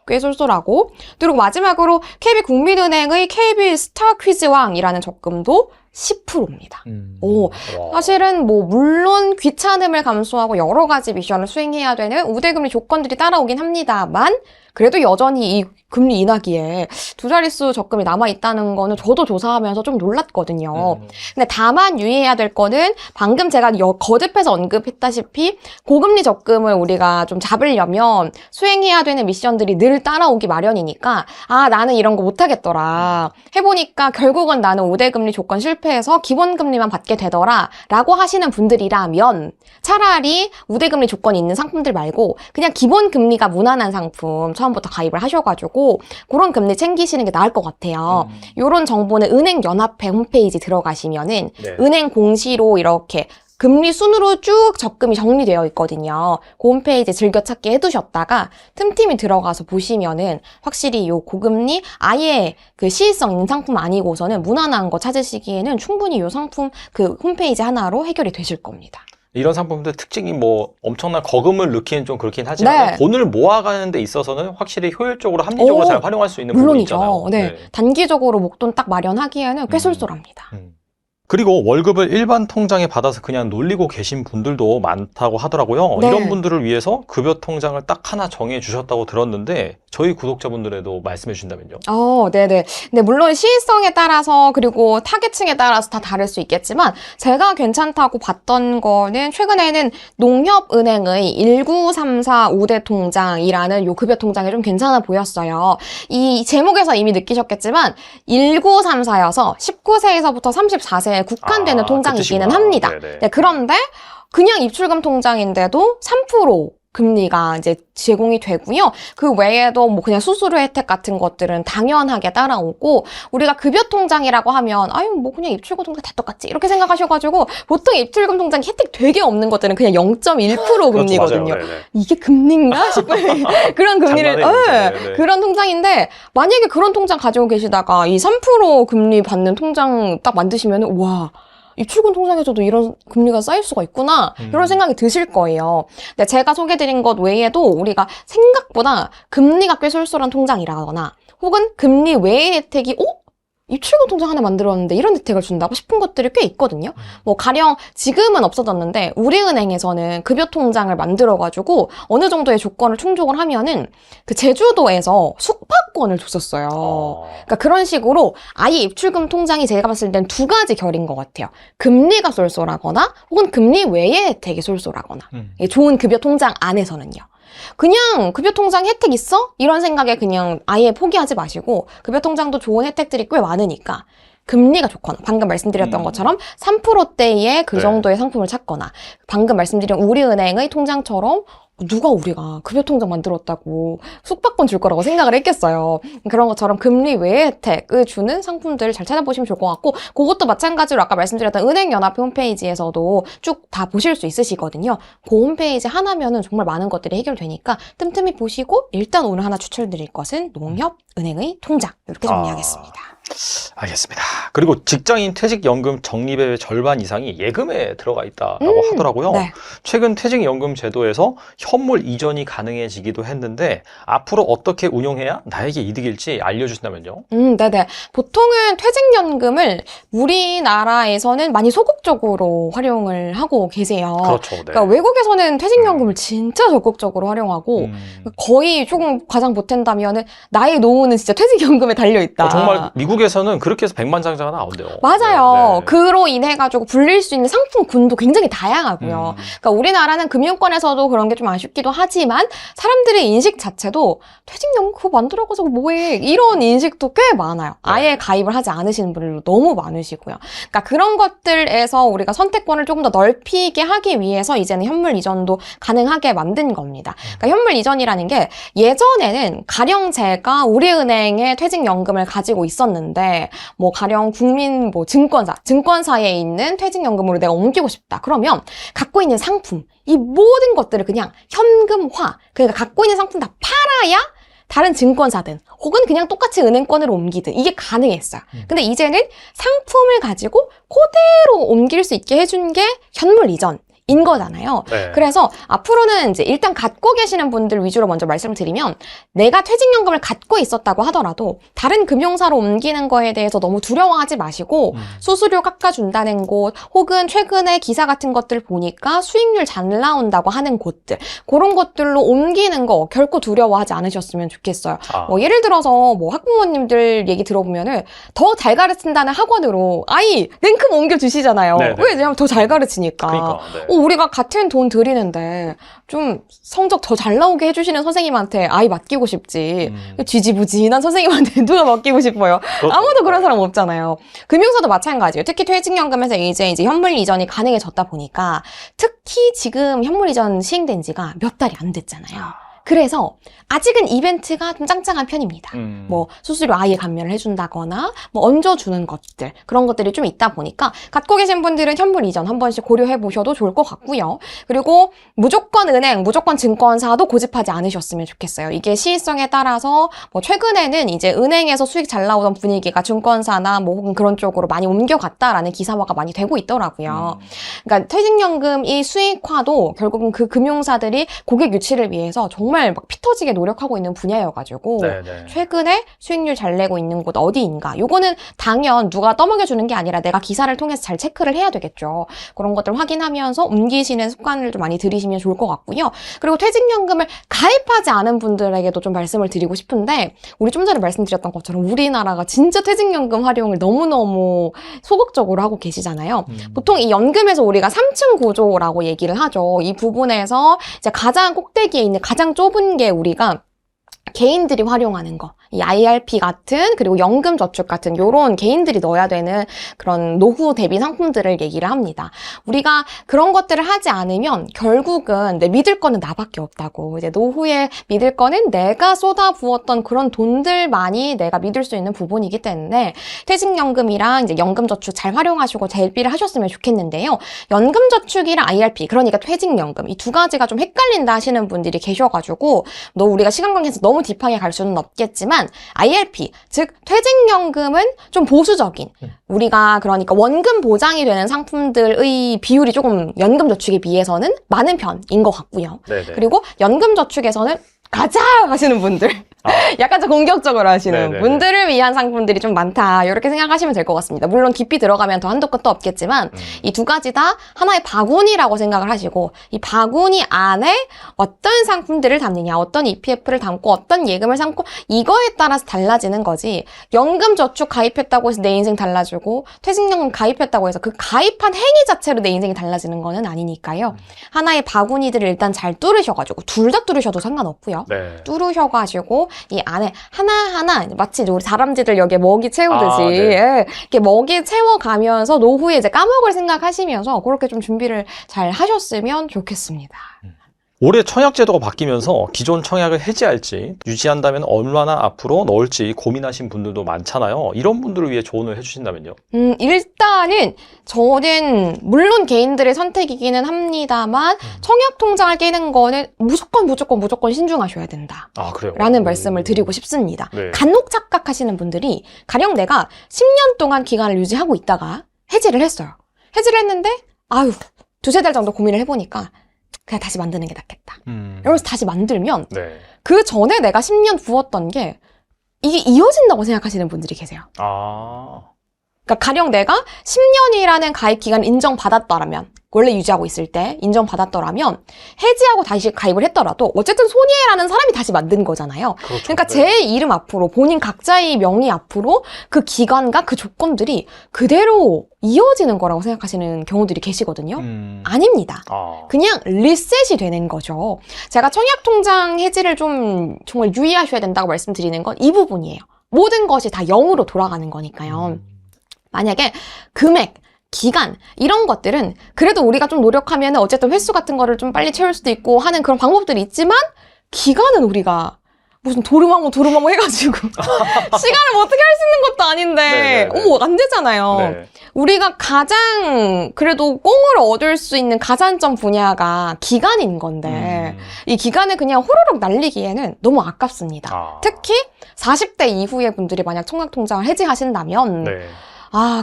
꽤 쏠쏠하고. 그리고 마지막으로 KB국민은행의 KB 스타 퀴즈왕이라는 적금도 10%입니다. 오, 사실은 뭐 물론 귀찮음을 감수하고 여러 가지 미션을 수행해야 되는 우대금리 조건들이 따라오긴 합니다만 그래도 여전히 이 금리 인하기에 2자릿수 적금이 남아있다는 거는 저도 조사하면서 좀 놀랐거든요. 근데 다만 유의해야 될 거는 방금 제가 거듭해서 언급했다시피 고금리 적금을 우리가 좀 잡으려면 수행해야 되는 미션들이 늘 따라오기 마련이니까 나는 이런 거 못하겠더라. 해보니까 결국은 나는 우대금리 조건 실패해서 기본금리만 받게 되더라 라고 하시는 분들이라면 차라리 우대금리 조건이 있는 상품들 말고 그냥 기본금리가 무난한 상품 처음부터 가입을 하셔가지고 그런 금리 챙기시는 게 나을 것 같아요. 이런 정보는 은행연합회 홈페이지 들어가시면은
네.
은행 공시로 이렇게 금리 순으로 쭉 적금이 정리되어 있거든요. 그 홈페이지 즐겨찾기 해두셨다가 틈틈이 들어가서 보시면은 확실히 요 고금리 아예 그 시의성 있는 상품 아니고서는 무난한 거 찾으시기에는 충분히 요 상품 그 홈페이지 하나로 해결이 되실 겁니다.
이런 상품들 특징이 뭐 엄청난 거금을 넣기엔 좀 그렇긴 하지만
네.
돈을 모아가는 데 있어서는 확실히 효율적으로 합리적으로 잘 활용할 수 있는 부분이 있잖아요.
물론이죠. 네. 단기적으로 목돈 딱 마련하기에는 꽤 쏠쏠합니다.
그리고 월급을 일반 통장에 받아서 그냥 놀리고 계신 분들도 많다고 하더라고요.
네.
이런 분들을 위해서 급여 통장을 딱 하나 정해 주셨다고 들었는데 저희 구독자분들에도 말씀해 주신다면요.
네네. 근데 물론 시의성에 따라서 그리고 타겟층에 따라서 다 다를 수 있겠지만 제가 괜찮다고 봤던 거는 최근에는 농협은행의 1934 우대 통장이라는 요 급여 통장이 좀 괜찮아 보였어요. 이 제목에서 이미 느끼셨겠지만 1934여서 19세에서부터 34세에 국한되는 통장이기는
뜻이구나.
합니다.
네네.
네, 그런데 그냥 입출금 통장인데도 3% 금리가 이제 제공이 되고요. 그 외에도 뭐 그냥 수수료 혜택 같은 것들은 당연하게 따라오고 우리가 급여 통장이라고 하면 뭐 그냥 입출금 통장 다 똑같지 이렇게 생각하셔가지고 보통 입출금 통장 혜택 되게 없는 것들은 그냥 0.1% 금리거든요.
그렇죠, 맞아요. 네네.
이게 금리인가 싶은 그런 금리를
장난의 문제네. 네.
그런 통장인데 만약에 그런 통장 가지고 계시다가 이 3% 금리 받는 통장 딱 만드시면 와 입출금 통장에서도 이런 금리가 쌓일 수가 있구나 이런 생각이 드실 거예요. 근데 제가 소개드린 것 외에도 우리가 생각보다 금리가 꽤 쏠쏠한 통장이라거나 혹은 금리 외의 혜택이 입출금 통장 하나 만들었는데 이런 혜택을 준다고 싶은 것들이 꽤 있거든요. 뭐 가령 지금은 없어졌는데 우리은행에서는 급여 통장을 만들어가지고 어느 정도의 조건을 충족을 하면은 그 제주도에서 숙박권을 줬었어요. 그러니까 그런 식으로 아예 입출금 통장이 제가 봤을 땐 두 가지 결인 것 같아요. 금리가 쏠쏠하거나 혹은 금리 외의 혜택이 쏠쏠하거나 이게 좋은 급여 통장 안에서는요. 그냥 급여 통장 혜택 있어? 이런 생각에 그냥 아예 포기하지 마시고 급여 통장도 좋은 혜택들이 꽤 많으니까 금리가 좋거나 방금 말씀드렸던 것처럼 3%대의 그
네.
정도의 상품을 찾거나 방금 말씀드린 우리은행의 통장처럼 누가 우리가 급여 통장 만들었다고 숙박권 줄 거라고 생각을 했겠어요. 그런 것처럼 금리 외의 혜택을 주는 상품들을 잘 찾아보시면 좋을 것 같고 그것도 마찬가지로 아까 말씀드렸던 은행연합회 홈페이지에서도 쭉 다 보실 수 있으시거든요. 그 홈페이지 하나면은 정말 많은 것들이 해결되니까 틈틈이 보시고 일단 오늘 하나 추천드릴 것은 농협은행의 통장 이렇게 정리하겠습니다.
알겠습니다. 그리고 직장인 퇴직연금 적립의 절반 이상이 예금에 들어가 있다고 하더라고요.
네.
최근 퇴직연금 제도에서 현물 이전이 가능해지기도 했는데 앞으로 어떻게 운용해야 나에게 이득일지 알려주신다면요?
네네. 보통은 퇴직연금을 우리나라에서는 많이 소극적으로 활용을 하고 계세요.
그렇죠. 네.
그러니까 외국에서는 퇴직연금을 진짜 적극적으로 활용하고 거의 조금 과장 보탠다면은 나의 노후는 진짜 퇴직연금에 달려있다.
정말 미국에서는 그렇게 해서 백만장자가 나온대요.
맞아요.
네.
그로 인해 가지고 불릴 수 있는 상품군도 굉장히 다양하고요. 그러니까 우리나라는 금융권에서도 그런 게 좀 아쉽기도 하지만 사람들의 인식 자체도 퇴직연금 그거 만들어가지고 뭐해 이런 인식도 꽤 많아요. 아예 가입을 하지 않으시는 분들도 너무 많으시고요. 그러니까 그런 것들에서 우리가 선택권을 조금 더 넓히게 하기 위해서 이제는 현물 이전도 가능하게 만든 겁니다. 그러니까 현물 이전이라는 게 예전에는 가령 제가 우리은행에 퇴직연금을 가지고 있었는데 뭐 가령 국민 뭐 증권사에 있는 퇴직연금으로 내가 옮기고 싶다. 그러면 갖고 있는 상품 이 모든 것들을 그냥 현금화 그러니까 갖고 있는 상품 다 팔아야 다른 증권사든 혹은 그냥 똑같이 은행권으로 옮기든 이게 가능했어요. 근데 이제는 상품을 가지고 그대로 옮길 수 있게 해준 게 현물 이전. 인 거잖아요.
네.
그래서 앞으로는 이제 일단 갖고 계시는 분들 위주로 먼저 말씀을 드리면 내가 퇴직연금을 갖고 있었다고 하더라도 다른 금융사로 옮기는 거에 대해서 너무 두려워하지 마시고 수수료 깎아준다는 곳 혹은 최근에 기사 같은 것들 보니까 수익률 잘 나온다고 하는 곳들 그런 것들로 옮기는 거 결코 두려워하지 않으셨으면 좋겠어요. 뭐 예를 들어서 뭐 학부모님들 얘기 들어보면은 더 잘 가르친다는 학원으로 아이 냉큼 옮겨주시잖아요.
네네.
왜냐면 더 잘 가르치니까.
그러니까. 네.
우리가 같은 돈 들이는데 좀 성적 더 잘 나오게 해주시는 선생님한테 아이 맡기고 싶지. 지지부진한 선생님한테 누가 맡기고 싶어요.
그렇죠.
아무도 그런 사람 없잖아요. 금융사도 마찬가지예요. 특히 퇴직연금에서 이제 현물 이전이 가능해졌다 보니까 특히 지금 현물 이전 시행된 지가 몇 달이 안 됐잖아요. 그래서 아직은 이벤트가 좀 짱짱한 편입니다. 뭐 수수료 아예 감면을 해준다거나 뭐 얹어주는 것들 그런 것들이 좀 있다 보니까 갖고 계신 분들은 현물 이전 한 번씩 고려해 보셔도 좋을 것 같고요. 그리고 무조건 은행, 무조건 증권사도 고집하지 않으셨으면 좋겠어요. 이게 시의성에 따라서 뭐 최근에는 이제 은행에서 수익 잘 나오던 분위기가 증권사나 뭐 혹은 그런 쪽으로 많이 옮겨갔다라는 기사화가 많이 되고 있더라고요. 그러니까 퇴직연금이 수익화도 결국은 그 금융사들이 고객 유치를 위해서 정말 막 피 터지게 노력하고 있는 분야여가지고
네네.
최근에 수익률 잘 내고 있는 곳 어디인가 요거는 당연 누가 떠먹여주는 게 아니라 내가 기사를 통해서 잘 체크를 해야 되겠죠. 그런 것들 확인하면서 옮기시는 습관을 좀 많이 들이시면 좋을 것 같고요. 그리고 퇴직연금을 가입하지 않은 분들에게도 좀 말씀을 드리고 싶은데 우리 좀 전에 말씀드렸던 것처럼 우리나라가 진짜 퇴직연금 활용을 너무너무 소극적으로 하고 계시잖아요. 보통 이 연금에서 우리가 3층 구조라고 얘기를 하죠. 이 부분에서 이제 가장 꼭대기에 있는 가장 좁은 게 우리가 개인들이 활용하는 거, 이 IRP 같은 그리고 연금저축 같은 요런 개인들이 넣어야 되는 그런 노후 대비 상품들을 얘기를 합니다. 우리가 그런 것들을 하지 않으면 결국은 내 믿을 거는 나밖에 없다고. 이제 노후에 믿을 거는 내가 쏟아부었던 그런 돈들만이 내가 믿을 수 있는 부분이기 때문에 퇴직연금이랑 이제 연금저축 잘 활용하시고 대비를 하셨으면 좋겠는데요. 연금저축이랑 IRP, 그러니까 퇴직연금 이 두 가지가 좀 헷갈린다 하시는 분들이 계셔가지고 우리가 시간 관계에서 너무 딥하게 갈 수는 없겠지만 IRP, 즉 퇴직연금은 좀 보수적인 우리가 그러니까 원금 보장이 되는 상품들의 비율이 조금 연금저축에 비해서는 많은 편인 것 같고요.
네네.
그리고 연금저축에서는 가자 하시는 분들 약간 좀 공격적으로 하시는
네네네.
분들을 위한 상품들이 좀 많다. 이렇게 생각하시면 될 것 같습니다. 물론 깊이 들어가면 더 한도 끝도 없겠지만 이 두 가지 다 하나의 바구니라고 생각을 하시고 이 바구니 안에 어떤 상품들을 담느냐, 어떤 EPF를 담고 어떤 예금을 담고 이거에 따라서 달라지는 거지. 연금 저축 가입했다고 해서 내 인생 달라지고 퇴직연금 가입했다고 해서 그 가입한 행위 자체로 내 인생이 달라지는 거는 아니니까요. 하나의 바구니들을 일단 잘 뚫으셔가지고 둘 다 뚫으셔도 상관없고요.
네.
뚫으셔가지고 이 안에 하나하나 마치 우리 다람쥐들 여기에 먹이 채우듯이
네.
예, 이렇게 먹이 채워가면서 노후에 이제 까먹을 생각하시면서 그렇게 좀 준비를 잘 하셨으면 좋겠습니다.
올해 청약 제도가 바뀌면서 기존 청약을 해지할지 유지한다면 얼마나 앞으로 넣을지 고민하신 분들도 많잖아요. 이런 분들을 위해 조언을 해주신다면요?
일단은 저는 물론 개인들의 선택이기는 합니다만 청약 통장을 깨는 거는 무조건 신중하셔야 된다.
아, 그래요?
라는 말씀을 드리고 싶습니다.
네.
간혹 착각하시는 분들이 가령 내가 10년 동안 기간을 유지하고 있다가 해지를 했어요. 해지를 했는데 아유 두세 달 정도 고민을 해보니까 그냥 다시 만드는 게 낫겠다. 이러면서 다시 만들면
네.
그 전에 내가 10년 부었던 게 이게 이어진다고 생각하시는 분들이 계세요.
아,
그러니까 가령 내가 10년이라는 가입 기간을 인정받았더라면 원래 유지하고 있을 때 인정받았더라면 해지하고 다시 가입을 했더라도 어쨌든 손희애라는 사람이 다시 만든 거잖아요.
그렇죠.
그러니까
네.
제 이름 앞으로 본인 각자의 명의 앞으로 그 기간과 그 조건들이 그대로 이어지는 거라고 생각하시는 경우들이 계시거든요. 아닙니다.
아,
그냥 리셋이 되는 거죠. 제가 청약통장 해지를 좀 정말 유의하셔야 된다고 말씀드리는 건 이 부분이에요. 모든 것이 다 0으로 돌아가는 거니까요. 만약에 금액, 기간 이런 것들은 그래도 우리가 좀 노력하면 어쨌든 횟수 같은 거를 좀 빨리 채울 수도 있고 하는 그런 방법들이 있지만 기간은 우리가 무슨 도루마무 해가지고 시간을 뭐 어떻게 할 수 있는 것도 아닌데
네네네.
어머 안 되잖아요.
네.
우리가 가장 그래도 꽁을 얻을 수 있는 가산점 분야가 기간인 건데 이 기간을 그냥 호로록 날리기에는 너무 아깝습니다.
아,
특히 40대 이후의 분들이 만약 청약통장을 해지하신다면
네.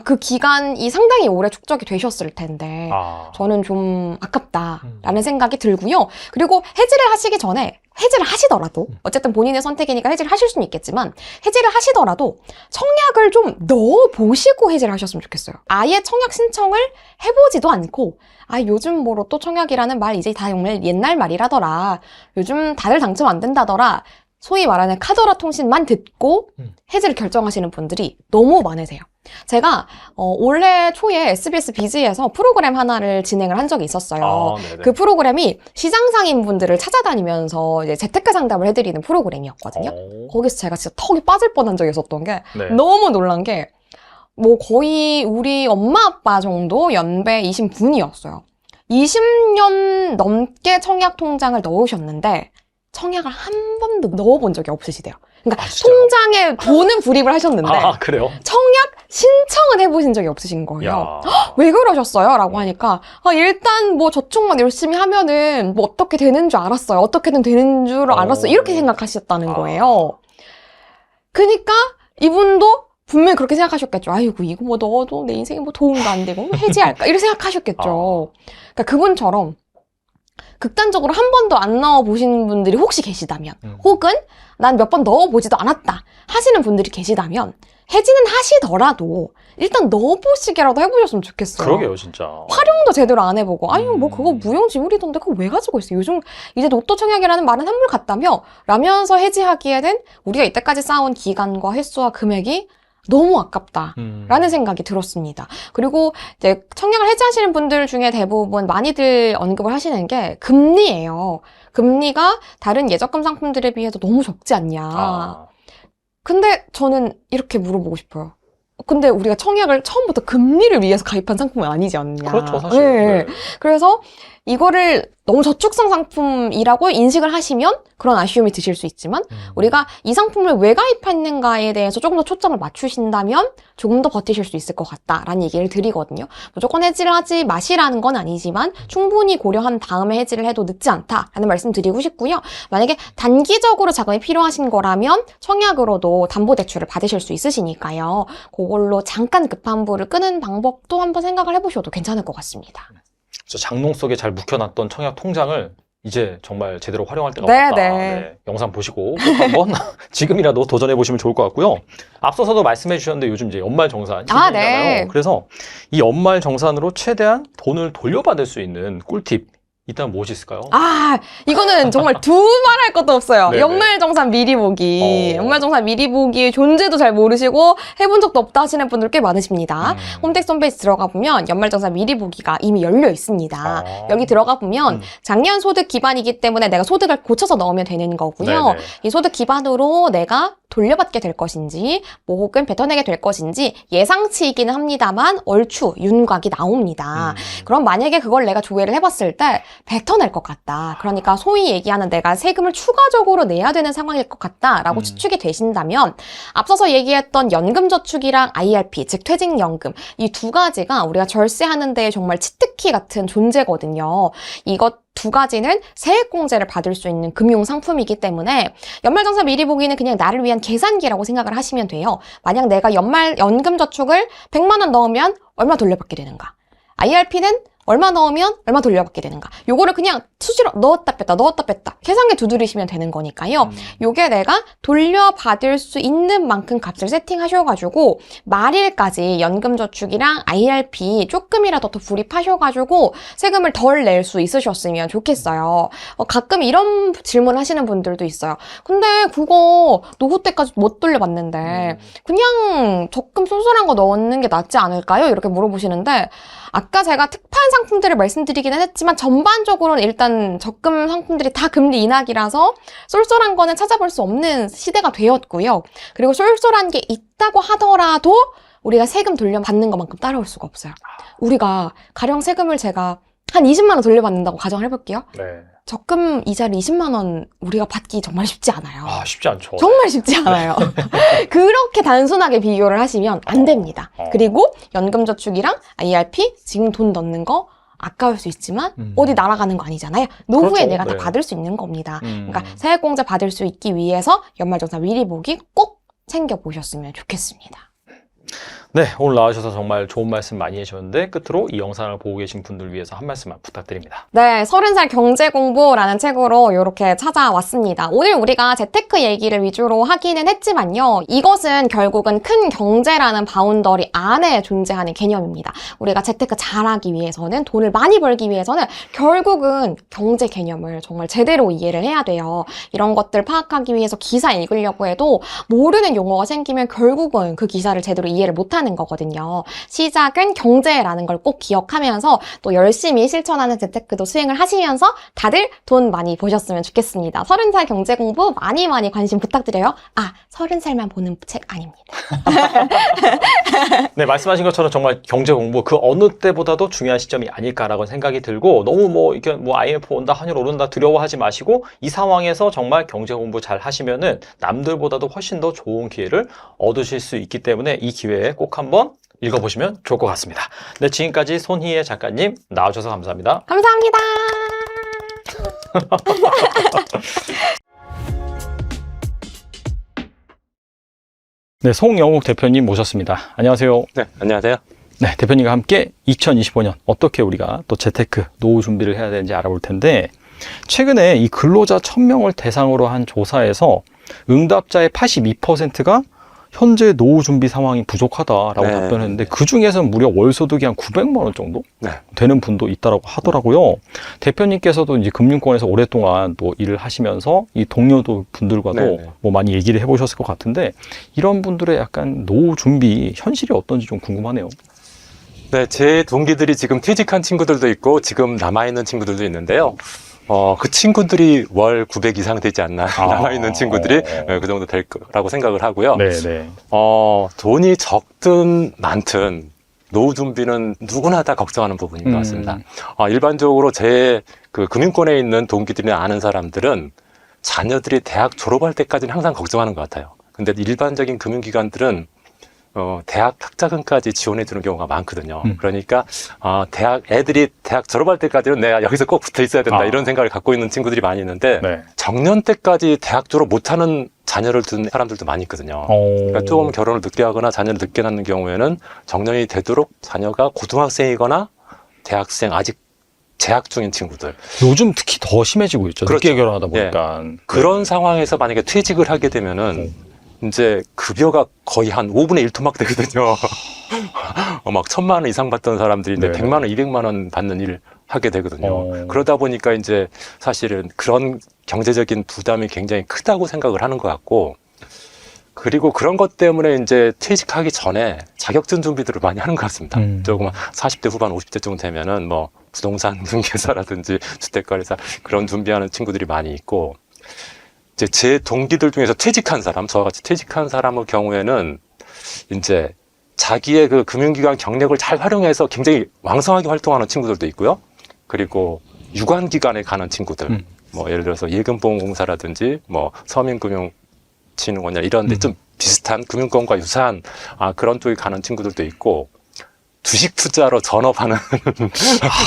그 기간이 상당히 오래 축적이 되셨을 텐데
아,
저는 좀 아깝다라는 생각이 들고요. 그리고 해지를 하시기 전에 해지를 하시더라도 어쨌든 본인의 선택이니까 해지를 하실 수는 있겠지만 해지를 하시더라도 청약을 좀 넣어보시고 해지를 하셨으면 좋겠어요. 아예 청약 신청을 해보지도 않고 요즘 뭐로 또 청약이라는 말 이제 다 정말 옛날 말이라더라. 요즘 다들 당첨 안 된다더라. 소위 말하는 카더라 통신만 듣고 해지를 결정하시는 분들이 너무 많으세요. 제가 올해 초에 SBS 비즈에서 프로그램 하나를 진행을 한 적이 있었어요.
아, 네네.
그 프로그램이 시장상인 분들을 찾아다니면서 이제 재테크 상담을 해드리는 프로그램이었거든요. 거기서 제가 진짜 턱이 빠질 뻔한 적이 있었던 게
네.
너무 놀란 게 뭐 거의 우리 엄마 아빠 정도 연배이신 분이었어요. 20년 넘게 청약 통장을 넣으셨는데 청약을 한 번도 넣어본 적이 없으시대요. 그러니까
진짜요?
통장에 돈은 불입을 하셨는데
그래요?
청약 신청은 해보신 적이 없으신 거예요.
야.
왜 그러셨어요? 라고 하니까 일단 뭐 저축만 열심히 하면은 뭐 어떻게 되는 줄 알았어요. 어떻게든 되는 줄 알았어요. 이렇게 생각하셨다는 거예요. 그러니까 이분도 분명히 그렇게 생각하셨겠죠. 아이고 이거 뭐 넣어도 내 인생에 뭐 도움도 안 되고 해지할까? 이렇게 생각하셨겠죠. 그러니까 그분처럼 극단적으로 한 번도 안 넣어보신 분들이 혹시 계시다면 혹은 난 몇 번 넣어보지도 않았다 하시는 분들이 계시다면 해지는 하시더라도 일단 넣어보시기라도 해보셨으면 좋겠어요.
그러게요, 진짜.
활용도 제대로 안 해보고 뭐 그거 무용지물이던데 그거 왜 가지고 있어? 요즘 이제 로또 청약이라는 말은 한물 같다며 라면서 해지하기에는 우리가 이때까지 쌓아온 기간과 횟수와 금액이 너무 아깝다라는 생각이 들었습니다. 그리고 이제 청약을 해지하시는 분들 중에 대부분 많이들 언급을 하시는 게 금리예요. 금리가 다른 예적금 상품들에 비해서 너무 적지 않냐. 근데 저는 이렇게 물어보고 싶어요. 근데 우리가 청약을 처음부터 금리를 위해서 가입한 상품은 아니지 않냐.
그렇죠, 사실.
네.
네.
그래서 이거를 너무 저축성 상품이라고 인식을 하시면 그런 아쉬움이 드실 수 있지만 우리가 이 상품을 왜 가입했는가에 대해서 조금 더 초점을 맞추신다면 조금 더 버티실 수 있을 것 같다라는 얘기를 드리거든요. 무조건 해지를 하지 마시라는 건 아니지만 충분히 고려한 다음에 해지를 해도 늦지 않다라는 말씀 드리고 싶고요. 만약에 단기적으로 자금이 필요하신 거라면 청약으로도 담보대출을 받으실 수 있으시니까요. 그걸로 잠깐 급한 불을 끄는 방법도 한번 생각을 해보셔도 괜찮을 것 같습니다.
저 장롱 속에 잘 묵혀놨던 청약 통장을 이제 정말 제대로 활용할 때가
네,
왔다.
네.
영상 보시고 꼭 한번 지금이라도 도전해 보시면 좋을 것 같고요. 앞서서도 말씀해 주셨는데 요즘 이제 연말정산 시즌이잖아요.
네.
그래서 이 연말정산으로 최대한 돈을 돌려받을 수 있는 꿀팁 일단 무엇이 있을까요?
이거는 정말 두말할 것도 없어요.
네네.
연말정산 미리 보기.
어.
연말정산 미리 보기의 존재도 잘 모르시고 해본 적도 없다 하시는 분들 꽤 많으십니다. 홈택스 홈페이지 들어가 보면 연말정산 미리 보기가 이미 열려 있습니다. 여기 들어가 보면 작년 소득 기반이기 때문에 내가 소득을 고쳐서 넣으면 되는 거고요.
네네.
이 소득 기반으로 내가 돌려받게 될 것인지 뭐 혹은 뱉어내게 될 것인지 예상치이기는 합니다만 얼추 윤곽이 나옵니다. 그럼 만약에 그걸 내가 조회를 해봤을 때 뱉어낼 것 같다. 그러니까 소위 얘기하는 내가 세금을 추가적으로 내야 되는 상황일 것 같다라고 추측이 되신다면 앞서서 얘기했던 연금저축이랑 IRP, 즉 퇴직연금 이 두 가지가 우리가 절세하는 데 정말 치트키 같은 존재거든요. 이것 두 가지는 세액공제를 받을 수 있는 금융상품이기 때문에 연말정산 미리 보기는 그냥 나를 위한 계산기라고 생각을 하시면 돼요. 만약 내가 연말 연금저축을 100만 원 넣으면 얼마 돌려받게 되는가? IRP는 얼마 넣으면 얼마 돌려받게 되는가? 요거를 그냥 수시로 넣었다 뺐다 계산기 두드리시면 되는 거니까요. 요게 내가 돌려받을 수 있는 만큼 값을 세팅하셔가지고 말일까지 연금저축이랑 IRP 조금이라도 더 불입하셔가지고 세금을 덜 낼 수 있으셨으면 좋겠어요. 가끔 이런 질문 하시는 분들도 있어요. 근데 그거 노후 때까지 못 돌려받는데 그냥 적금 쏠쏠한 거 넣는 게 낫지 않을까요? 이렇게 물어보시는데 아까 제가 특판 상품들을 말씀드리기는 했지만 전반적으로는 일단 적금 상품들이 다 금리 인하기라서 쏠쏠한 거는 찾아볼 수 없는 시대가 되었고요. 그리고 쏠쏠한 게 있다고 하더라도 우리가 세금 돌려받는 것만큼 따라올 수가 없어요. 우리가 가령 세금을 제가 한 20만 원 돌려받는다고 가정을 해볼게요.
네.
적금 이자를 20만 원 우리가 받기 정말 쉽지 않아요.
쉽지 않죠.
정말 쉽지 않아요. 그렇게 단순하게 비교를 하시면 안 됩니다. 그리고 연금저축이랑 IRP 지금 돈 넣는 거 아까울 수 있지만 어디 날아가는 거 아니잖아요. 노후에
그렇죠.
내가 다
네.
받을 수 있는 겁니다. 그러니까 세액공제 받을 수 있기 위해서 연말정산 미리 보기 꼭 챙겨보셨으면 좋겠습니다.
네, 오늘 나와주셔서 정말 좋은 말씀 많이 해주셨는데 끝으로 이 영상을 보고 계신 분들 위해서 한 말씀만 부탁드립니다.
네, 30살 경제공부라는 책으로 이렇게 찾아왔습니다. 오늘 우리가 재테크 얘기를 위주로 하기는 했지만요. 이것은 결국은 큰 경제라는 바운더리 안에 존재하는 개념입니다. 우리가 재테크 잘하기 위해서는 돈을 많이 벌기 위해서는 결국은 경제 개념을 정말 제대로 이해를 해야 돼요. 이런 것들 파악하기 위해서 기사 읽으려고 해도 모르는 용어가 생기면 결국은 그 기사를 제대로 이해를 못하는 거거든요. 시작은 경제라는 걸 꼭 기억하면서 또 열심히 실천하는 재테크도 수행을 하시면서 다들 돈 많이 버셨으면 좋겠습니다. 30살 경제 공부 많이 관심 부탁드려요. 30살만 보는 책 아닙니다.
네, 말씀하신 것처럼 정말 경제 공부 그 어느 때보다도 중요한 시점이 아닐까라고 생각이 들고 너무 이렇게 IMF 온다, 환율 오른다 두려워하지 마시고 이 상황에서 정말 경제 공부 잘 하시면은 남들보다도 훨씬 더 좋은 기회를 얻으실 수 있기 때문에 이 기회에 꼭 한번 읽어보시면 좋을 것 같습니다. 네, 지금까지 손희애 작가님 나와주셔서 감사합니다.
감사합니다.
네, 송영욱 대표님 모셨습니다. 안녕하세요.
네, 안녕하세요.
네, 대표님과 함께 2025년 어떻게 우리가 또 재테크, 노후 준비를 해야 되는지 알아볼 텐데 최근에 이 근로자 1000명을 대상으로 한 조사에서 응답자의 82%가 현재 노후 준비 상황이 부족하다라고
네.
답변했는데 그 중에서는 무려 월 소득이 한 900만 원 정도
네.
되는 분도 있다라고 하더라고요. 대표님께서도 이제 금융권에서 오랫동안 또 일을 하시면서 이 동료 분들과도
네, 네.
뭐 많이 얘기를 해보셨을 것 같은데 이런 분들의 약간 노후 준비 현실이 어떤지 좀 궁금하네요.
네, 제 동기들이 지금 퇴직한 친구들도 있고 지금 남아있는 친구들도 있는데요. 그 친구들이 월 900 이상 되지 않나 남아있는 친구들이 그 정도 될 거라고 생각을 하고요.
네네.
돈이 적든 많든 노후 준비는 누구나 다 걱정하는 부분인 것 같습니다. 일반적으로 제 그 금융권에 있는 동기들이나 아는 사람들은 자녀들이 대학 졸업할 때까지는 항상 걱정하는 것 같아요. 근데 일반적인 금융기관들은 대학 학자금까지 지원해 주는 경우가 많거든요. 그러니까 애들이 대학 졸업할 때까지는 내가 여기서 꼭 붙어 있어야 된다 이런 생각을 갖고 있는 친구들이 많이 있는데
네.
정년 때까지 대학 졸업 못하는 자녀를 둔 사람들도 많이 있거든요. 그러니까 조금 결혼을 늦게 하거나 자녀를 늦게 낳는 경우에는 정년이 되도록 자녀가 고등학생이거나 대학생 아직 재학 중인 친구들.
요즘 특히 더 심해지고 있죠.
그렇죠.
늦게 결혼하다 보니까.
그런 상황에서 만약에 퇴직을 하게 되면은 이제 급여가 거의 한 5분의 1 토막 되거든요. 막 1,000만 원 이상 받던 사람들이 이제
네네.
100만 원, 200만 원 받는 일을 하게 되거든요. 그러다 보니까 이제 사실은 그런 경제적인 부담이 굉장히 크다고 생각을 하는 것 같고, 그리고 그런 것 때문에 이제 퇴직하기 전에 자격증 준비들을 많이 하는 것 같습니다. 조금 40대 후반, 50대 정도 되면은 뭐 부동산 중개사라든지 주택거래사 그런 준비하는 친구들이 많이 있고, 이제 제 동기들 중에서 퇴직한 사람, 저와 같이 퇴직한 사람의 경우에는 이제 자기의 그 금융기관 경력을 잘 활용해서 굉장히 왕성하게 활동하는 친구들도 있고요. 그리고 유관기관에 가는 친구들, 뭐 예를 들어서 예금보험공사라든지 뭐 서민금융진흥원이나 이런 데 좀 비슷한 금융권과 유사한 그런 쪽에 가는 친구들도 있고, 주식 투자로 전업하는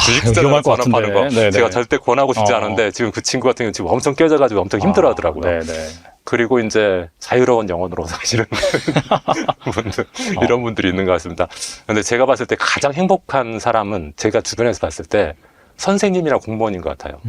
주식 투자로
위험할 것
전업하는 거
같은데.
제가 절대 권하고 싶지 않은데 지금 그 친구 같은 경우 지금 엄청 깨져가지고 엄청 힘들어하더라고요.
네네.
그리고 이제 자유로운 영혼으로 사시는 분들, 이런 분들이 있는 것 같습니다. 근데 제가 봤을 때 가장 행복한 사람은 제가 주변에서 봤을 때 선생님이나 공무원인 것 같아요.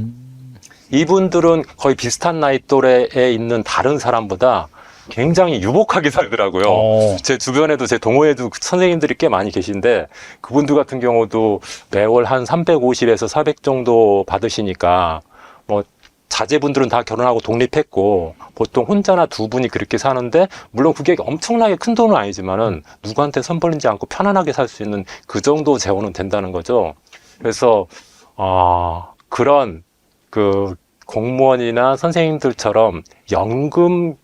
이분들은 거의 비슷한 나이 또래에 있는 다른 사람보다 굉장히 유복하게 살더라고요. 제 주변에도 제 동호회도 선생님들이 꽤 많이 계신데 그분들 같은 경우도 매월 한 350에서 400 정도 받으시니까 뭐 자제분들은 다 결혼하고 독립했고 보통 혼자나 두 분이 그렇게 사는데, 물론 그게 엄청나게 큰 돈은 아니지만은 누구한테 선 벌리지 않고 편안하게 살 수 있는 그 정도 재원은 된다는 거죠. 그래서 그런 그 공무원이나 선생님들처럼 연금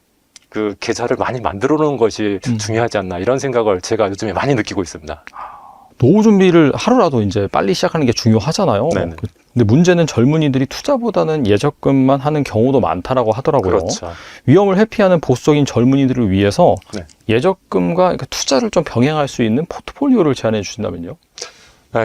그 계좌를 많이 만들어 놓은 것이 중요하지 않나, 이런 생각을 제가 요즘에 많이 느끼고 있습니다.
노후 준비를 하루라도 이제 빨리 시작하는 게 중요하잖아요.
네네.
근데 문제는 젊은이들이 투자보다는 예적금만 하는 경우도 많다라고 하더라고요.
그렇죠.
위험을 회피하는 보수적인 젊은이들을 위해서
네.
예적금과 투자를 좀 병행할 수 있는 포트폴리오를 제안해 주신다면요?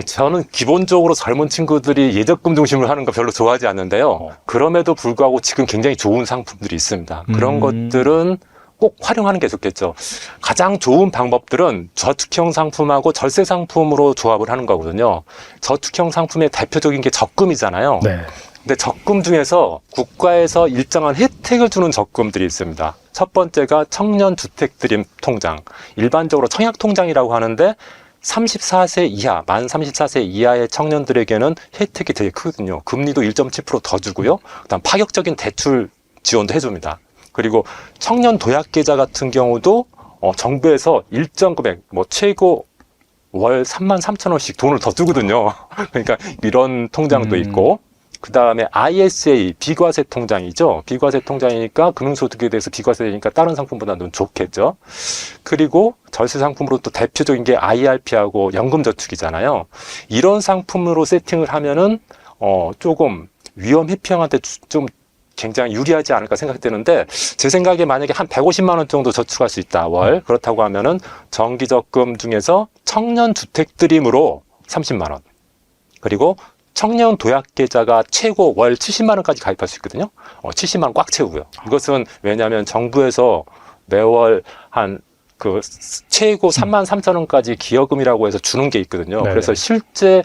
저는 기본적으로 젊은 친구들이 예적금 중심으로 하는 거 별로 좋아하지 않는데요. 그럼에도 불구하고 지금 굉장히 좋은 상품들이 있습니다. 그런 것들은 꼭 활용하는 게 좋겠죠. 가장 좋은 방법들은 저축형 상품하고 절세 상품으로 조합을 하는 거거든요. 저축형 상품의 대표적인 게 적금이잖아요.
네.
근데 적금 중에서 국가에서 일정한 혜택을 주는 적금들이 있습니다. 첫 번째가 청년주택드림 통장, 일반적으로 청약통장이라고 하는데 34세 이하, 만 34세 이하의 청년들에게는 혜택이 되게 크거든요. 금리도 1.7% 더 주고요. 그다음 파격적인 대출 지원도 해줍니다. 그리고 청년 도약계좌 같은 경우도 정부에서 일정 금액, 뭐 최고 월 33,000원씩 돈을 더 주거든요. 그러니까 이런 통장도 있고, 그 다음에 ISA 비과세 통장이죠. 비과세 통장이니까 금융소득에 대해서 비과세니까 다른 상품보다는 좋겠죠. 그리고 절세 상품으로 또 대표적인 게 IRP하고 연금저축이잖아요. 이런 상품으로 세팅을 하면은 조금 위험 회피형한테 좀 굉장히 유리하지 않을까 생각되는데, 제 생각에 만약에 한 150만 원 정도 저축할 수 있다, 월. 그렇다고 하면은 정기적금 중에서 청년주택드림으로 30만 원. 그리고 청년 도약계좌가 최고 월 70만 원까지 가입할 수 있거든요. 70만 원 꽉 채우고요. 이것은 왜냐하면 정부에서 매월 한 그 최고 3만 3천 원까지 기여금이라고 해서 주는 게 있거든요.
네네.
그래서 실제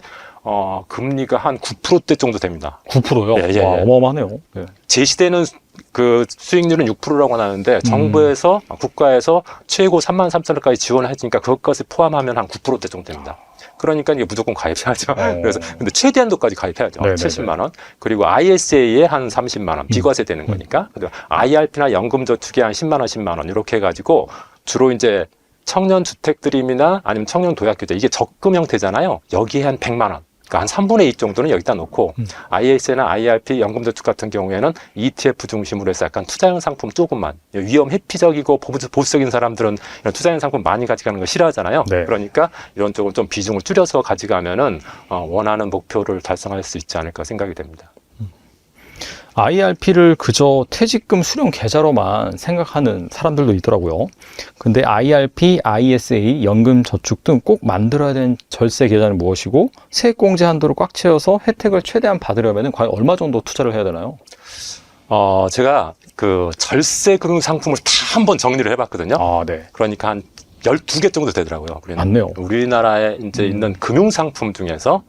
금리가 한 9%대 정도 됩니다.
9%요?
예.
와, 어마어마하네요. 네.
제시되는 그 수익률은 6%라고 하는데 정부에서 국가에서 최고 3만 3천 원까지 지원을 해주니까 그것까지 포함하면 한 9%대 정도 됩니다. 그러니까 이게 무조건 가입해야죠. 그래서 근데 최대한도까지 가입해야죠.
네네네.
70만 원. 그리고 ISA에 한 30만 원 비과세 되는 거니까. 그리고 IRP나 연금저축에 한 10만 원, 10만 원 이렇게 해가지고 주로 이제 청년 주택드림이나 아니면 청년 도약계좌, 이게 적금 형태잖아요. 여기에 한 100만 원. 그러니까 한 3분의 2 정도는 여기다 놓고 IS나 IRP, 연금저축 같은 경우에는 ETF 중심으로 해서 약간 투자형 상품 조금만, 위험 회피적이고 보수적인 사람들은 이런 투자형 상품 많이 가져가는 거 싫어하잖아요.
네.
그러니까 이런 쪽은 좀 비중을 줄여서 가져가면은 원하는 목표를 달성할 수 있지 않을까 생각이 됩니다.
IRP를 그저 퇴직금 수령 계좌로만 생각하는 사람들도 있더라고요. 근데 IRP, ISA, 연금저축 등 꼭 만들어야 되는 절세 계좌는 무엇이고, 세액공제 한도를 꽉 채워서 혜택을 최대한 받으려면 과연 얼마 정도 투자를 해야 되나요?
제가 그 절세 금융 상품을 다 한번 정리를 해봤거든요.
네.
그러니까 한 12개 정도 되더라고요.
맞네요.
우리나라에 이제 있는 금융상품 중에서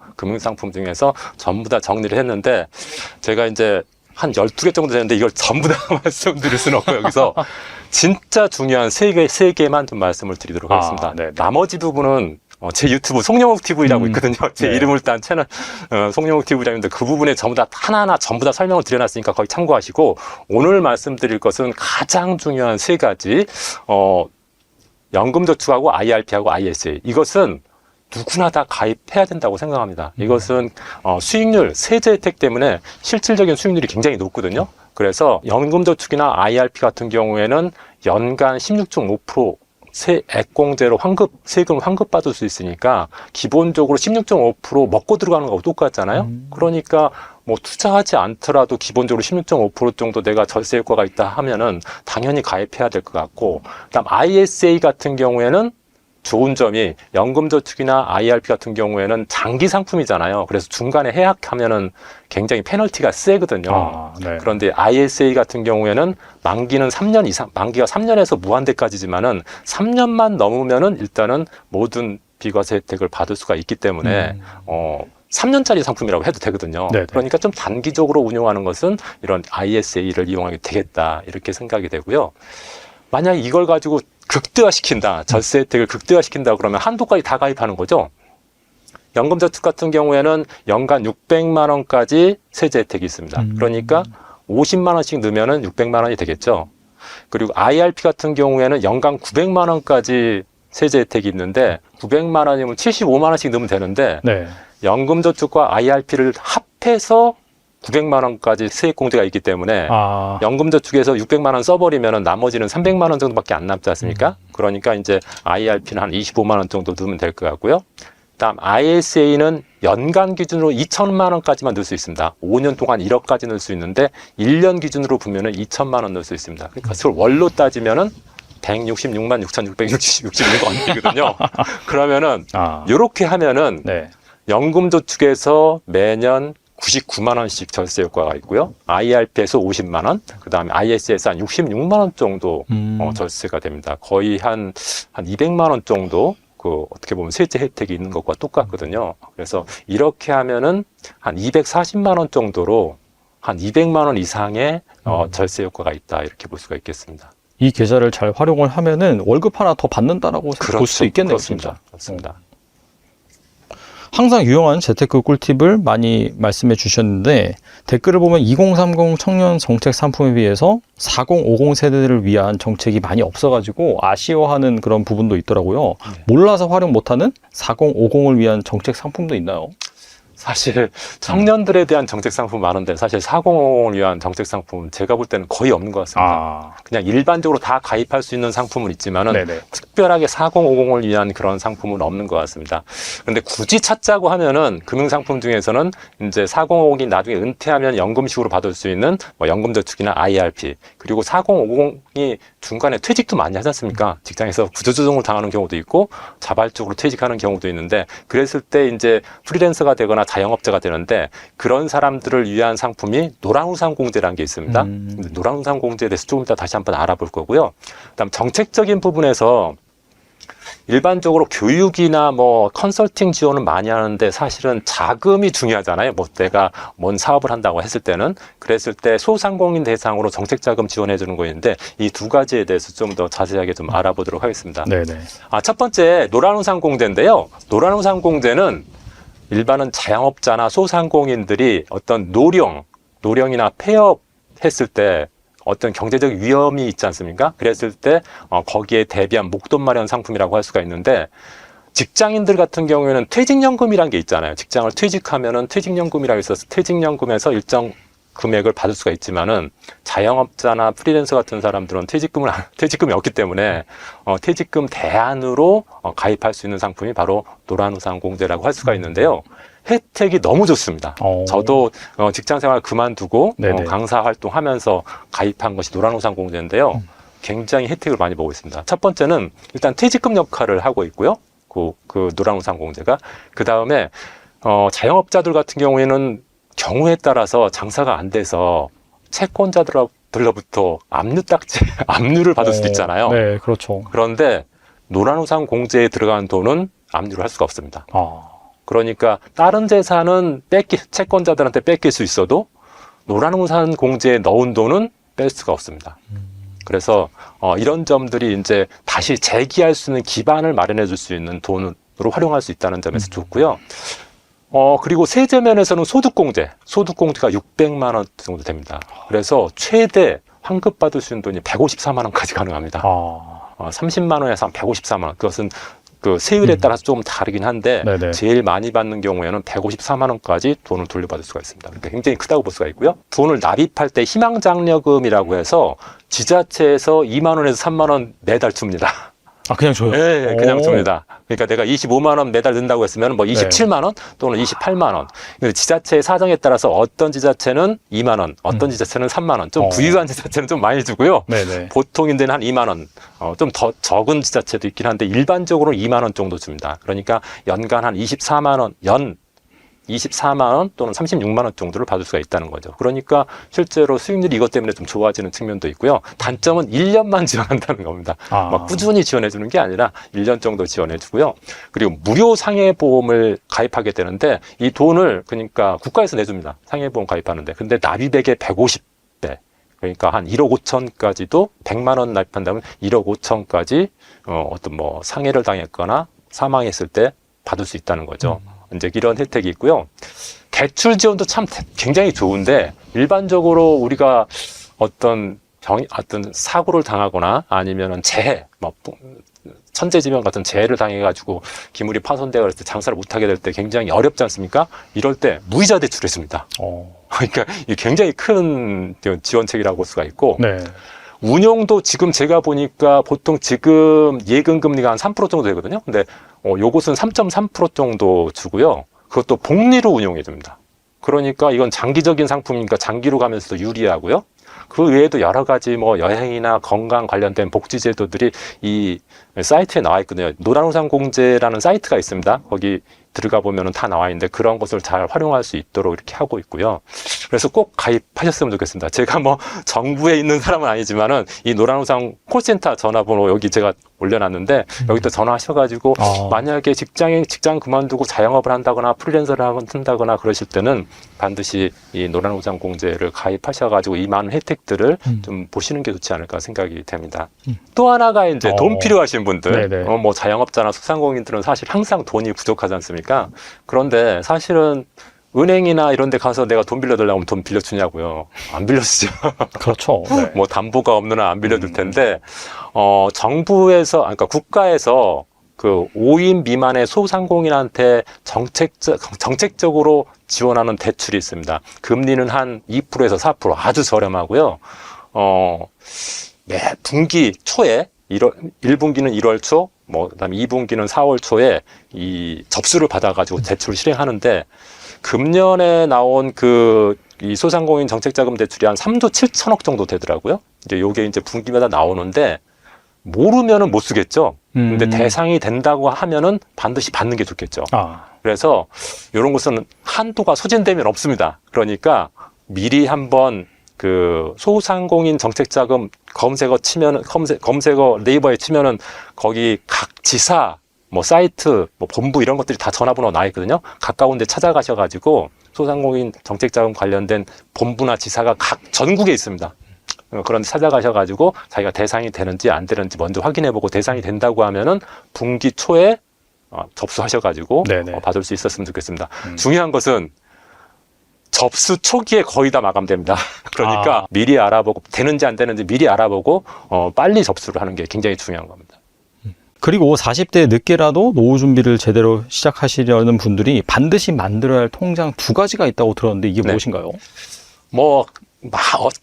전부 다 정리를 했는데, 제가 이제 한 12개 정도 되는데 이걸 전부 다 말씀드릴 수는 없고, 여기서 진짜 중요한 3개만 좀 말씀을 드리도록 하겠습니다.
네.
나머지 부분은 제 유튜브 송영욱 TV라고 있거든요. 제
네.
이름을 딴 채널 송영욱 TV라고 있는데, 그 부분에 전부 다 하나하나 전부 다 설명을 드려놨으니까 거기 참고하시고, 오늘 말씀드릴 것은 가장 중요한 3가지, 연금저축하고 IRP하고 ISA. 이것은 누구나 다 가입해야 된다고 생각합니다. 이것은 수익률, 세제 혜택 때문에 실질적인 수익률이 굉장히 높거든요. 그래서 연금저축이나 IRP 같은 경우에는 연간 16.5% 세액공제로 세금을 환급받을 수 있으니까, 기본적으로 16.5% 먹고 들어가는 거하고 똑같잖아요. 그러니까 뭐 투자하지 않더라도 기본적으로 16.5% 정도 내가 절세 효과가 있다 하면은 당연히 가입해야 될 것 같고, 그다음 ISA 같은 경우에는 좋은 점이, 연금저축이나 IRP 같은 경우에는 장기 상품이잖아요. 그래서 중간에 해약하면은 굉장히 페널티가 세거든요.
네.
그런데 ISA 같은 경우에는 만기는 3년 이상, 만기가 3년에서 무한대까지지만은 3년만 넘으면은 일단은 모든 비과세 혜택을 받을 수가 있기 때문에 3년짜리 상품이라고 해도 되거든요.
네네.
그러니까 좀 단기적으로 운용하는 것은 이런 ISA를 이용하게 되겠다, 이렇게 생각이 되고요. 만약에 이걸 가지고 극대화시킨다, 절세 혜택을 극대화시킨다 그러면 한도까지 다 가입하는 거죠. 연금저축 같은 경우에는 연간 600만 원까지 세제 혜택이 있습니다. 그러니까 50만 원씩 넣으면은 600만 원이 되겠죠. 그리고 IRP 같은 경우에는 연간 900만 원까지 세제 혜택이 있는데, 900만 원이면 75만 원씩 넣으면 되는데,
네.
연금저축과 IRP를 합해서 900만 원까지 세액공제가 있기 때문에 연금저축에서 600만 원 써버리면 나머지는 300만 원 정도밖에 안 남지 않습니까? 그러니까 이제 IRP는 한 25만 원 정도 넣으면 될 것 같고요. 다음 ISA는 연간 기준으로 2천만 원까지만 넣을 수 있습니다. 5년 동안 1억까지 넣을 수 있는데, 1년 기준으로 보면은 2천만 원 넣을 수 있습니다. 그러니까 그걸 월로 따지면은 166만 6,666원이거든요. 그러면은 이렇게 하면은
네.
연금저축에서 매년 99만 원씩 절세 효과가 있고요. IRP에서 50만 원, 그 다음에 IS에서 한 66만 원 정도 절세가 됩니다. 거의 한 200만 원 정도 어떻게 보면 세제 혜택이 있는 것과 똑같거든요. 그래서 이렇게 하면은 한 240만 원 정도로 한 200만 원 이상의 절세 효과가 있다, 이렇게 볼 수가 있겠습니다.
이 계좌를 잘 활용을 하면은 월급 하나 더 받는다라고 볼 수 있겠네요.
그렇습니다. 그렇습니다.
항상 유용한 재테크 꿀팁을 많이 말씀해 주셨는데, 댓글을 보면 2030 청년 정책 상품에 비해서 4050 세대를 위한 정책이 많이 없어가지고 아쉬워하는 그런 부분도 있더라고요. 몰라서 활용 못하는 4050을 위한 정책 상품도 있나요?
사실 청년들에 대한 정책 상품 많은데, 사실 4050을 위한 정책 상품은 제가 볼 때는 거의 없는 것 같습니다. 그냥 일반적으로 다 가입할 수 있는 상품은 있지만은
네네.
특별하게 4050을 위한 그런 상품은 없는 것 같습니다. 그런데 굳이 찾자고 하면은 금융상품 중에서는 이제 4050이 나중에 은퇴하면 연금식으로 받을 수 있는 뭐 연금저축이나 IRP, 그리고 4050이 중간에 퇴직도 많이 하지 않습니까? 직장에서 구조조정을 당하는 경우도 있고 자발적으로 퇴직하는 경우도 있는데, 그랬을 때 이제 프리랜서가 되거나 자영업자가 되는데, 그런 사람들을 위한 상품이 노란우산공제라는 게 있습니다. 노란우산공제에 대해서 조금 이따 다시 한번 알아볼 거고요. 그다음 정책적인 부분에서 일반적으로 교육이나 뭐 컨설팅 지원은 많이 하는데, 사실은 자금이 중요하잖아요. 뭐 내가 뭔 사업을 한다고 했을 때는, 그랬을 때 소상공인 대상으로 정책 자금 지원해 주는 거였는데, 이 두 가지에 대해서 좀 더 자세하게 좀 알아보도록 하겠습니다.
네네.
첫 번째 노란우산공제인데요. 노란우산공제는 일반은 자영업자나 소상공인들이 어떤 노령이나 폐업했을 때 어떤 경제적 위험이 있지 않습니까? 그랬을 때 거기에 대비한 목돈 마련 상품이라고 할 수가 있는데, 직장인들 같은 경우에는 퇴직연금이라는 게 있잖아요. 직장을 퇴직하면은 퇴직연금이라고 있어서 퇴직연금에서 일정 금액을 받을 수가 있지만은, 자영업자나 프리랜서 같은 사람들은 퇴직금이 없기 때문에 퇴직금 대안으로 가입할 수 있는 상품이 바로 노란우산공제라고 할 수가 있는데요. 혜택이 너무 좋습니다. 저도 직장생활 그만두고 강사 활동하면서 가입한 것이 노란우산공제인데요. 굉장히 혜택을 많이 보고 있습니다. 첫 번째는 일단 퇴직금 역할을 하고 있고요. 그 노란우산공제가. 그 다음에 자영업자들 같은 경우에는 경우에 따라서 장사가 안 돼서 채권자들로부터 압류를 받을 수도 있잖아요.
네, 그렇죠.
그런데 노란우산 공제에 들어간 돈은 압류를 할 수가 없습니다.
아.
그러니까 다른 재산은 채권자들한테 뺏길 수 있어도 노란우산 공제에 넣은 돈은 뺄 수가 없습니다. 그래서 이런 점들이 이제 다시 재기할 수 있는 기반을 마련해 줄 수 있는 돈으로 활용할 수 있다는 점에서 좋고요. 그리고 세제 면에서는 소득공제가 600만 원 정도 됩니다. 그래서 최대 환급받을 수 있는 돈이 154만 원까지 가능합니다. 30만 원에서 한 154만 원. 그것은 그 세율에 따라서 조금 다르긴 한데
네네.
제일 많이 받는 경우에는 154만 원까지 돈을 돌려받을 수가 있습니다. 그러니까 굉장히 크다고 볼 수가 있고요. 돈을 납입할 때 희망장려금이라고 해서 지자체에서 2만 원에서 3만 원 매달 줍니다.
아, 그냥 줘요?
네, 그냥
오.
줍니다. 그러니까 내가 25만 원 매달 든다고 했으면 뭐 27만 원 또는 28만 원. 근데 지자체의 사정에 따라서 어떤 지자체는 2만 원, 어떤 지자체는 3만 원. 좀 부유한 지자체는 좀 많이 주고요.
네네.
보통인데는 한 2만 원. 좀 더 적은 지자체도 있긴 한데 일반적으로 2만 원 정도 줍니다. 그러니까 연간 한 24만 원, 24만 원 또는 36만 원 정도를 받을 수가 있다는 거죠. 그러니까 실제로 수익률이 이것 때문에 좀 좋아지는 측면도 있고요. 단점은 1년만 지원한다는 겁니다. 막 꾸준히 지원해 주는 게 아니라 1년 정도 지원해 주고요. 그리고 무료 상해보험을 가입하게 되는데 이 돈을 그러니까 국가에서 내줍니다. 상해보험 가입하는데. 근데 납입액의 150배. 그러니까 한 1억 5천까지도 100만 원 납입한다면 1억 5천까지 어떤 뭐 상해를 당했거나 사망했을 때 받을 수 있다는 거죠. 이제 이런 혜택이 있고요. 대출 지원도 참 굉장히 좋은데 일반적으로 우리가 어떤 사고를 당하거나 아니면은 재해, 뭐 천재지변 같은 재해를 당해가지고 기물이 파손되어 때 장사를 못하게 될 때 굉장히 어렵지 않습니까? 이럴 때 무이자 대출을 해줍니다. 그러니까 이게 굉장히 큰 지원책이라고 볼 수가 있고.
네.
운용도 지금 제가 보니까 보통 지금 예금 금리가 한 3% 정도 되거든요. 근데 요것은 3.3% 정도 주고요. 그것도 복리로 운용해 줍니다. 그러니까 이건 장기적인 상품이니까 장기로 가면서도 유리하고요. 그 외에도 여러 가지 뭐 여행이나 건강 관련된 복지 제도들이 이 사이트에 나와 있거든요. 노란우산 공제라는 사이트가 있습니다. 거기 들어가 보면은 다 나와 있는데 그런 것을 잘 활용할 수 있도록 이렇게 하고 있고요. 그래서 꼭 가입하셨으면 좋겠습니다. 제가 뭐 정부에 있는 사람은 아니지만은 이 노란우산 콜센터 전화번호 여기 제가 올려놨는데 여기다 전화하셔가지고 만약에 직장 그만두고 자영업을 한다거나 프리랜서를 한다거나 그러실 때는 반드시 이 노란우산 공제를 가입하셔가지고 이 많은 혜택들을 좀 보시는 게 좋지 않을까 생각이 됩니다. 또 하나가 이제 돈 필요하신 분들, 뭐 자영업자나 소상공인들은 사실 항상 돈이 부족하지 않습니까? 그런데 사실은 은행이나 이런 데 가서 내가 돈 빌려달라고 하면 돈 빌려주냐고요. 안 빌려주죠.
그렇죠. 네.
뭐 담보가 없는 한 안 빌려줄 텐데, 정부에서, 그러니까 국가에서 그 5인 미만의 소상공인한테 정책적으로 지원하는 대출이 있습니다. 금리는 한 2%에서 4% 아주 저렴하고요. 매 분기 초에 1분기는 1월 초, 그다음에 2분기는 4월 초에 이 접수를 받아가지고 대출을 실행하는데 금년에 나온 이 소상공인 정책자금 대출이 한 3조 7천억 정도 되더라고요. 이제 요게 이제 분기마다 나오는데 모르면은 못 쓰겠죠. 근데 대상이 된다고 하면은 반드시 받는 게 좋겠죠. 그래서 이런 것은 한도가 소진되면 없습니다. 그러니까 미리 한번 그 소상공인 정책자금 검색어 네이버에 치면은 거기 각 지사 뭐 사이트, 뭐 본부 이런 것들이 다 전화번호 나와 있거든요. 가까운 데 찾아가셔가지고 소상공인 정책자금 관련된 본부나 지사가 각 전국에 있습니다. 그런 데 찾아가셔가지고 자기가 대상이 되는지 안 되는지 먼저 확인해보고 대상이 된다고 하면은 분기 초에 접수하셔가지고 받을 수 있었으면 좋겠습니다. 중요한 것은 접수 초기에 거의 다 마감됩니다. 그러니까 미리 알아보고 되는지 안 되는지 미리 알아보고 빨리 접수를 하는 게 굉장히 중요한 겁니다.
그리고 40대 늦게라도 노후 준비를 제대로 시작하시려는 분들이 반드시 만들어야 할 통장 2가지가 있다고 들었는데 이게 무엇인가요?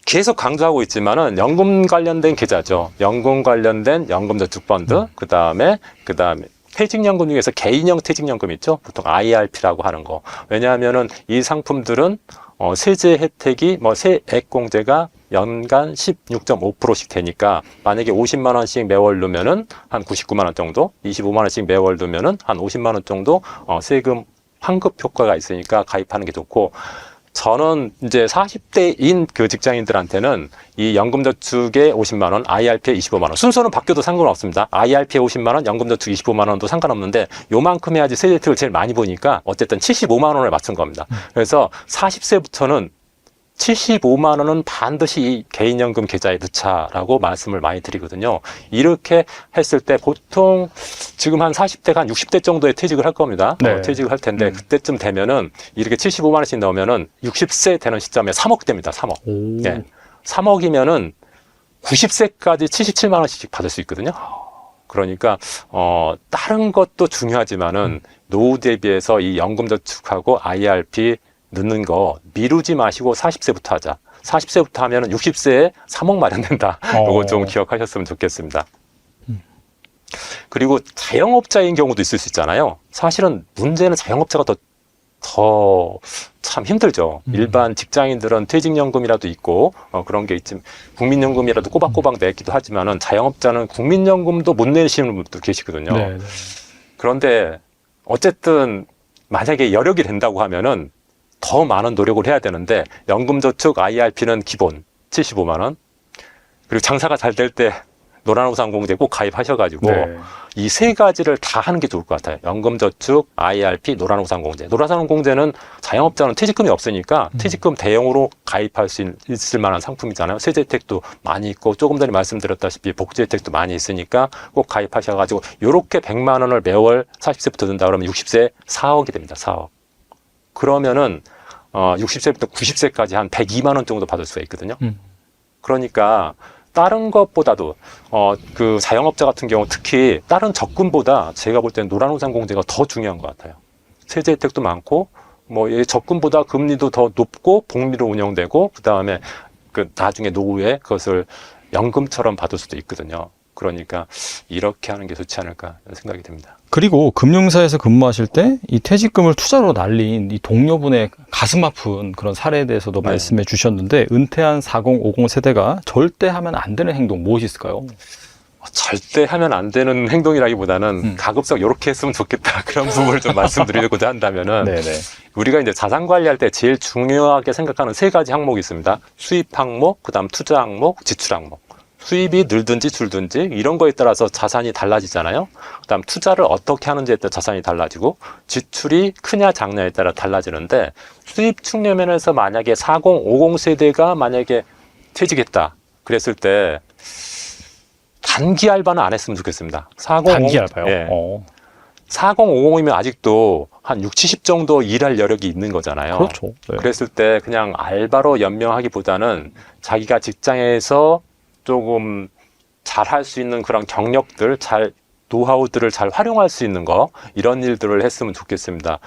계속 강조하고 있지만은 연금 관련된 계좌죠. 연금 관련된 연금저축펀드, 그 다음에 퇴직연금 중에서 개인형 퇴직연금 있죠. 보통 IRP라고 하는 거. 왜냐하면은 이 상품들은 세제 혜택이 세액 공제가 연간 16.5%씩 되니까 만약에 50만 원씩 매월 넣으면은 한 99만 원 정도, 25만 원씩 매월 넣으면은 한 50만 원 정도 세금 환급 효과가 있으니까 가입하는 게 좋고 저는 이제 40대인 그 직장인들한테는 이 연금저축에 50만 원, IRP에 25만 원. 순서는 바뀌어도 상관없습니다. IRP에 50만 원, 연금저축 25만 원도 상관없는데 요만큼 해야지 세제 혜택을 제일 많이 보니까 어쨌든 75만 원을 맞춘 겁니다. 그래서 40세부터는 75만 원은 반드시 이 개인연금 계좌에 넣자라고 말씀을 많이 드리거든요. 이렇게 했을 때 보통 지금 한 40대가 한 60대 정도에 퇴직을 할 겁니다.
네.
퇴직을 할 텐데 그때쯤 되면은 이렇게 75만 원씩 넣으면은 60세 되는 시점에 3억 됩니다. 3억.
오.
예. 3억이면은 90세까지 77만 원씩 받을 수 있거든요. 그러니까 다른 것도 중요하지만은 노후 대비해서 이 연금저축하고 IRP 넣는 거 미루지 마시고 40세부터 하자. 40세부터 하면은 60세에 3억 마련된다. 이거 좀 기억하셨으면 좋겠습니다. 그리고 자영업자인 경우도 있을 수 있잖아요. 사실은 문제는 자영업자가 더 참 힘들죠. 일반 직장인들은 퇴직연금이라도 있고 그런 게 있지만 국민연금이라도 꼬박꼬박 내기도 하지만은 자영업자는 국민연금도 못 내시는 분도 계시거든요.
네.
그런데 어쨌든 만약에 여력이 된다고 하면은 더 많은 노력을 해야 되는데 연금저축 IRP는 기본 75만 원 그리고 장사가 잘 될 때 노란우산공제 꼭 가입하셔가지고
네.
이 세 가지를 다 하는 게 좋을 것 같아요. 연금저축, IRP, 노란우산공제. 노란우산공제는 자영업자는 퇴직금이 없으니까 퇴직금 대용으로 가입할 수 있을 만한 상품이잖아요. 세제 혜택도 많이 있고 조금 전에 말씀드렸다시피 복지 혜택도 많이 있으니까 꼭 가입하셔가지고 이렇게 100만 원을 매월 40세부터 든다 그러면 60세 4억이 됩니다. 4억. 그러면은 60세부터 90세까지 한 102만 원 정도 받을 수가 있거든요. 그러니까 다른 것보다도 그 자영업자 같은 경우 특히 다른 적금보다 제가 볼 때는 노란우산공제가 더 중요한 것 같아요. 세제 혜택도 많고 뭐 적금보다 금리도 더 높고 복리로 운영되고 그 다음에 그 나중에 노후에 그것을 연금처럼 받을 수도 있거든요. 그러니까 이렇게 하는 게 좋지 않을까 생각이 듭니다.
그리고 금융사에서 근무하실 때 이 퇴직금을 투자로 날린 이 동료분의 가슴 아픈 그런 사례에 대해서도
네.
말씀해 주셨는데 은퇴한 40, 50 세대가 절대 하면 안 되는 행동 무엇이 있을까요?
절대 하면 안 되는 행동이라기보다는 가급적 이렇게 했으면 좋겠다 그런 부분을 좀 말씀드리고자 한다면은
네네.
우리가 이제 자산 관리할 때 제일 중요하게 생각하는 세 가지 항목이 있습니다. 수입 항목, 그다음 투자 항목, 지출 항목. 수입이 늘든지 줄든지 이런 거에 따라서 자산이 달라지잖아요. 그다음 투자를 어떻게 하는지에 따라 자산이 달라지고 지출이 크냐 작냐에 따라 달라지는데 수입 측면에서 만약에 40, 50 세대가 만약에 퇴직했다 그랬을 때 단기 알바는 안 했으면 좋겠습니다. 40,
단기 알바요?
예. 40, 50이면 아직도 한 60, 70 정도 일할 여력이 있는 거잖아요.
그렇죠. 네.
그랬을 때 그냥 알바로 연명하기보다는 자기가 직장에서 조금 잘 할 수 있는 그런 경력들, 노하우들을 잘 활용할 수 있는 거, 이런 일들을 했으면 좋겠습니다.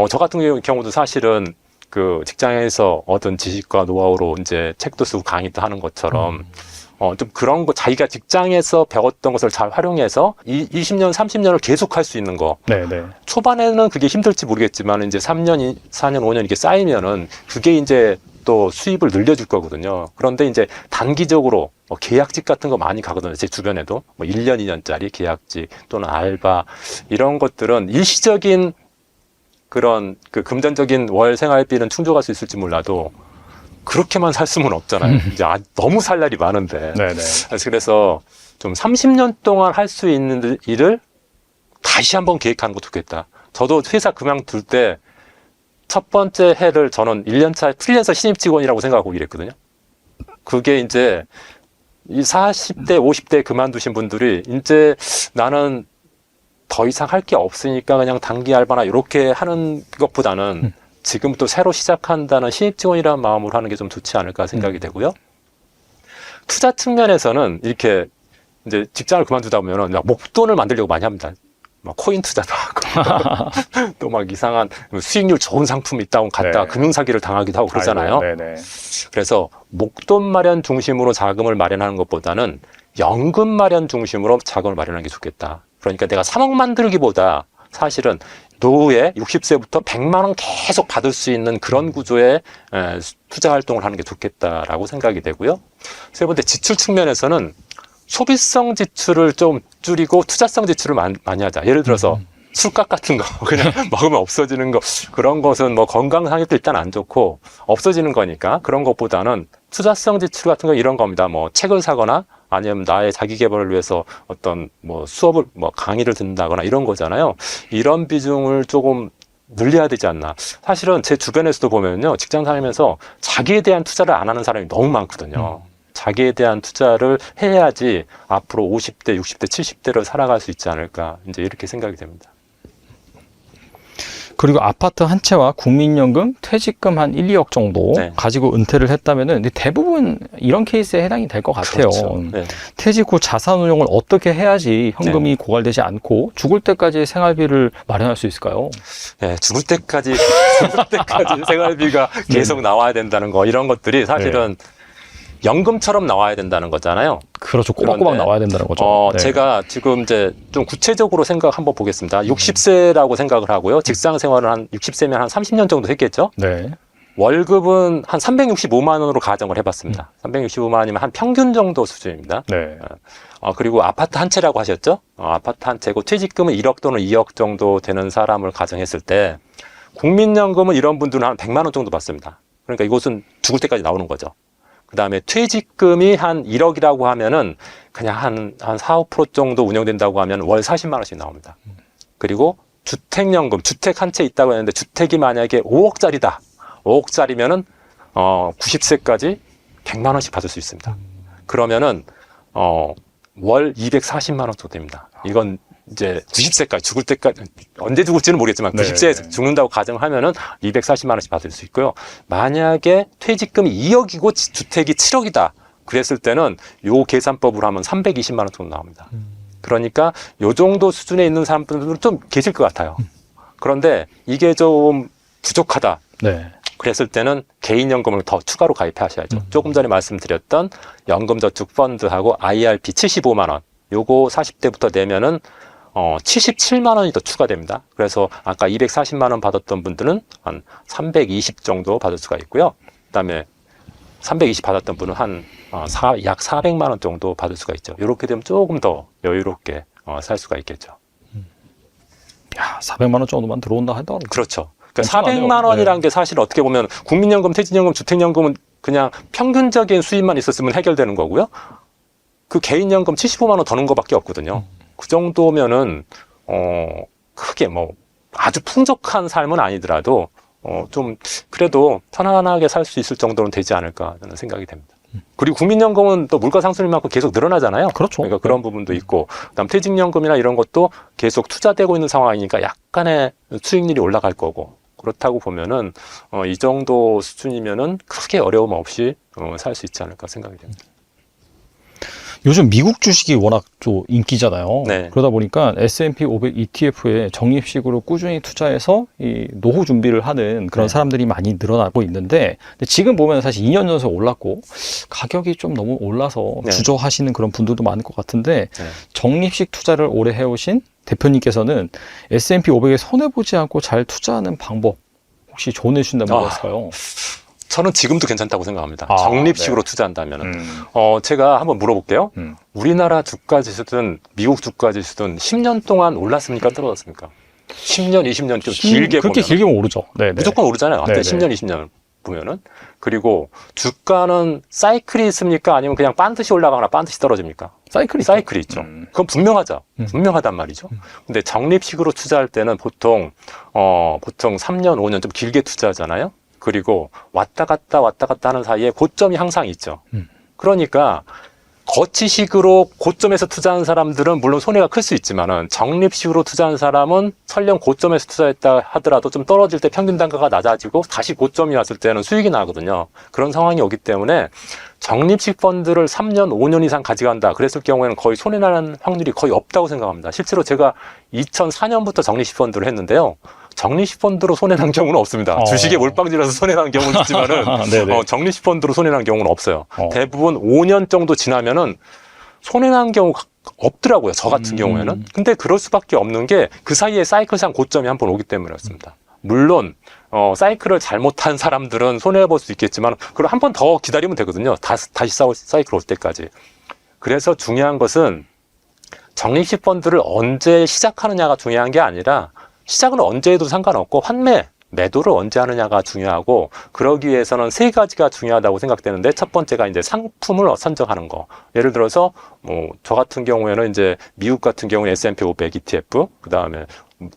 저 같은 경우도 사실은 그 직장에서 얻은 지식과 노하우로 이제 책도 쓰고 강의도 하는 것처럼 좀 그런 거 자기가 직장에서 배웠던 것을 잘 활용해서 20년, 30년을 계속 할 수 있는 거.
네네.
초반에는 그게 힘들지 모르겠지만 이제 3년, 4년, 5년 이렇게 쌓이면은 그게 이제 또 수입을 늘려줄 거거든요. 그런데 이제 단기적으로 계약직 같은 거 많이 가거든요. 제 주변에도 1년, 2년짜리 계약직 또는 알바 이런 것들은 일시적인 그런 그 금전적인 월 생활비는 충족할 수 있을지 몰라도 그렇게만 살 수는 없잖아요. 이제 너무 살 날이 많은데.
네네.
그래서 좀 30년 동안 할 수 있는 일을 다시 한번 계획하는 것도 좋겠다. 저도 회사 그만둘 때 첫 번째 해를 저는 1년차 프리랜서 신입 직원이라고 생각하고 일했거든요. 그게 이제 이 40대, 50대 그만두신 분들이 이제 나는 더 이상 할 게 없으니까 그냥 단기 알바나 이렇게 하는 것보다는 지금부터 새로 시작한다는 신입 직원이라는 마음으로 하는 게 좀 좋지 않을까 생각이 되고요. 투자 측면에서는 이렇게 이제 직장을 그만두다 보면은 목돈을 만들려고 많이 합니다. 막 코인 투자도 하고 또 막 이상한 수익률 좋은 상품이 있다고 갖다가
네.
금융사기를 당하기도 하고 그러잖아요.
아이고, 네네.
그래서 목돈 마련 중심으로 자금을 마련하는 것보다는 연금 마련 중심으로 자금을 마련하는 게 좋겠다. 그러니까 내가 3억 만들기보다 사실은 노후에 60세부터 100만 원 계속 받을 수 있는 그런 구조의 투자 활동을 하는 게 좋겠다라고 생각이 되고요. 세 번째 지출 측면에서는 소비성 지출을 좀 줄이고 투자성 지출을 많이 하자. 예를 들어서 술값 같은 거 그냥 먹으면 없어지는 거 그런 것은 뭐 건강상에도 일단 안 좋고 없어지는 거니까 그런 것보다는 투자성 지출 같은 거 이런 겁니다. 뭐 책을 사거나 아니면 나의 자기 개발을 위해서 어떤 뭐 수업을 뭐 강의를 듣는다거나 이런 거잖아요. 이런 비중을 조금 늘려야 되지 않나. 사실은 제 주변에서도 보면요. 직장 다니면서 자기에 대한 투자를 안 하는 사람이 너무 많거든요. 자기에 대한 투자를 해야지 앞으로 50대, 60대, 70대를 살아갈 수 있지 않을까. 이제 이렇게 생각이 됩니다.
그리고 아파트 한 채와 국민연금, 퇴직금 한 1, 2억 정도
네.
가지고 은퇴를 했다면은 대부분 이런 케이스에 해당이 될 것 같아요.
그렇죠. 네.
퇴직 후 자산 운용을 어떻게 해야지 현금이 고갈되지 않고 죽을 때까지 생활비를 마련할 수 있을까요?
네, 죽을 때까지 생활비가 계속 나와야 된다는 거 이런 것들이 사실은 연금처럼 나와야 된다는 거잖아요.
그렇죠. 꼬박꼬박
그런데,
나와야 된다는 거죠. 네.
제가 지금 이제 좀 구체적으로 생각 한번 보겠습니다. 60세라고 생각을 하고요. 직장 생활을 한 60세면 한 30년 정도 했겠죠.
네.
월급은 한 365만 원으로 가정을 해봤습니다. 365만 원이면 한 평균 정도 수준입니다.
네.
그리고 아파트 한 채라고 하셨죠? 아파트 한 채고 퇴직금은 1억 또는 2억 정도 되는 사람을 가정했을 때 국민연금은 이런 분들은 한 100만 원 정도 받습니다. 그러니까 이것은 죽을 때까지 나오는 거죠. 그 다음에 퇴직금이 한 1억이라고 하면은 그냥 한 4, 5% 정도 운영된다고 하면 월 40만 원씩 나옵니다. 그리고 주택연금, 주택 한 채 있다고 했는데 주택이 만약에 5억짜리다. 5억짜리면은 90세까지 100만 원씩 받을 수 있습니다. 그러면은 월 240만 원 정도 됩니다. 이건 이제 90세까지 죽을 때까지 언제 죽을지는 모르겠지만 90세에 죽는다고 가정하면은 240만 원씩 받을 수 있고요. 만약에 퇴직금이 2억이고 주택이 7억이다. 그랬을 때는 요 계산법으로 하면 320만 원 정도 나옵니다. 그러니까 요 정도 수준에 있는 사람들은 좀 계실 것 같아요. 그런데 이게 좀 부족하다.
네.
그랬을 때는 개인연금을 더 추가로 가입하셔야죠. 조금 전에 말씀드렸던 연금저축펀드하고 IRP 75만 원. 요거 40대부터 내면은 77만 원이 더 추가됩니다. 그래서 아까 240만 원 받았던 분들은 한 320 정도 받을 수가 있고요. 그다음에 320 받았던 분은 약 400만 원 정도 받을 수가 있죠. 이렇게 되면 조금 더 여유롭게 살 수가 있겠죠.
야, 400만 원 정도만 들어온다 하더라도
그렇죠. 그러니까 400만 원이라는 게 사실 어떻게 보면 국민연금, 퇴직연금, 주택연금은 그냥 평균적인 수입만 있었으면 해결되는 거고요. 그 개인연금 75만 원 더는 거밖에 없거든요. 그 정도면은 크게 뭐 아주 풍족한 삶은 아니더라도 좀 그래도 편안하게 살 수 있을 정도는 되지 않을까 저는 생각이 됩니다. 그리고 국민연금은 또 물가 상승률 만큼 계속 늘어나잖아요.
그렇죠.
그러니까 그런 부분도 있고, 그다음 퇴직연금이나 이런 것도 계속 투자되고 있는 상황이니까 약간의 수익률이 올라갈 거고, 그렇다고 보면은 이 정도 수준이면은 크게 어려움 없이 살 수 있지 않을까 생각이 됩니다.
요즘 미국 주식이 워낙 좀 인기잖아요.
네.
그러다 보니까 S&P 500 ETF에 적립식으로 꾸준히 투자해서 이 노후 준비를 하는 그런
네.
사람들이 많이 늘어나고 있는데, 근데 지금 보면 사실 2년 전에 올랐고 가격이 좀 너무 올라서
네.
주저하시는 그런 분들도 많을 것 같은데,
네.
적립식 투자를 오래 해오신 대표님께서는 S&P 500에 손해보지 않고 잘 투자하는 방법 혹시 조언해 주신다면 뭐가 있을까요?
저는 지금도 괜찮다고 생각합니다.
아,
적립식으로
네.
투자한다면은. 제가 한번 물어볼게요.
음.
우리나라 주가 지수든 미국 주가 지수든 10년 동안 올랐습니까? 떨어졌습니까? 10년, 20년 좀 길게
그렇게
보면
길게 보면 오르죠. 네,
무조건 오르잖아요. 하여튼
네네.
10년, 20년 보면은. 그리고 주가는 사이클이 있습니까? 아니면 그냥 반드시 올라가거나 반드시 떨어집니까? 사이클이 있죠. 그건 분명하죠. 분명하단 말이죠. 근데 적립식으로 투자할 때는 보통 3년, 5년 좀 길게 투자하잖아요. 그리고 왔다 갔다 하는 사이에 고점이 항상 있죠. 그러니까 거치식으로 고점에서 투자한 사람들은 물론 손해가 클 수 있지만은 적립식으로 투자한 사람은 설령 고점에서 투자했다 하더라도 좀 떨어질 때 평균 단가가 낮아지고 다시 고점이 왔을 때는 수익이 나거든요. 그런 상황이 오기 때문에 적립식 펀드를 3년, 5년 이상 가져간다. 그랬을 경우에는 거의 손해나는 확률이 거의 없다고 생각합니다. 실제로 제가 2004년부터 적립식 펀드를 했는데요. 적립식 펀드로 손해난 경우는 없습니다. 주식에 몰빵질해서 손해난 경우는 있지만은 적립식 펀드로 손해난 경우는 없어요. 대부분 5년 정도 지나면은 손해난 경우가 없더라고요. 저 같은 경우에는. 근데 그럴 수밖에 없는 게 그 사이에 사이클상 고점이 한 번 오기 때문이었습니다. 물론 사이클을 잘못한 사람들은 손해볼 수 있겠지만 그럼 한 번 더 기다리면 되거든요. 다시 사이클 올 때까지. 그래서 중요한 것은 적립식 펀드를 언제 시작하느냐가 중요한 게 아니라 시작은 언제 해도 상관없고 환매, 매도를 언제 하느냐가 중요하고 그러기 위해서는 세 가지가 중요하다고 생각되는데 첫 번째가 이제 상품을 선정하는 거. 예를 들어서 뭐 저 같은 경우에는 이제 미국 같은 경우는 S&P 500 ETF, 그다음에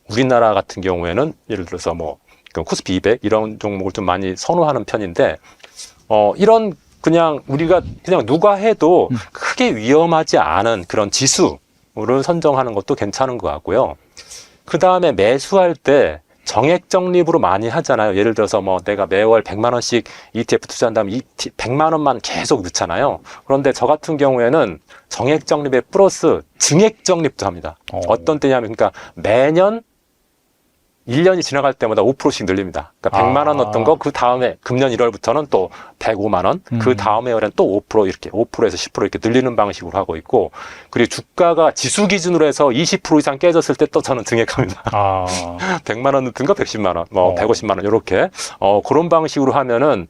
우리나라 같은 경우에는 예를 들어서 뭐 코스피 200 이런 종목을 좀 많이 선호하는 편인데 이런 그냥 우리가 그냥 누가 해도 크게 위험하지 않은 그런 지수를 선정하는 것도 괜찮은 것 같고요. 그 다음에 매수할 때 정액 적립으로 많이 하잖아요. 예를 들어서 뭐 내가 매월 100만 원씩 ETF 투자한다면 100만 원만 계속 넣잖아요. 그런데 저 같은 경우에는 정액 적립에 플러스 증액 적립도 합니다. 어떤 때냐면 그러니까 매년 1년이 지나갈 때마다 5%씩 늘립니다. 그러니까 100만 원 넣었던 거 그 다음에 금년 1월부터는 또 105만 원, 그 다음에 월에는 또 5% 이렇게 5%에서 10% 이렇게 늘리는 방식으로 하고 있고, 그리고 주가가 지수 기준으로 해서 20% 이상 깨졌을 때 또 저는 증액합니다. 100만 원 넣던 거 110만 원, 뭐 150만 원 이렇게 그런 방식으로 하면은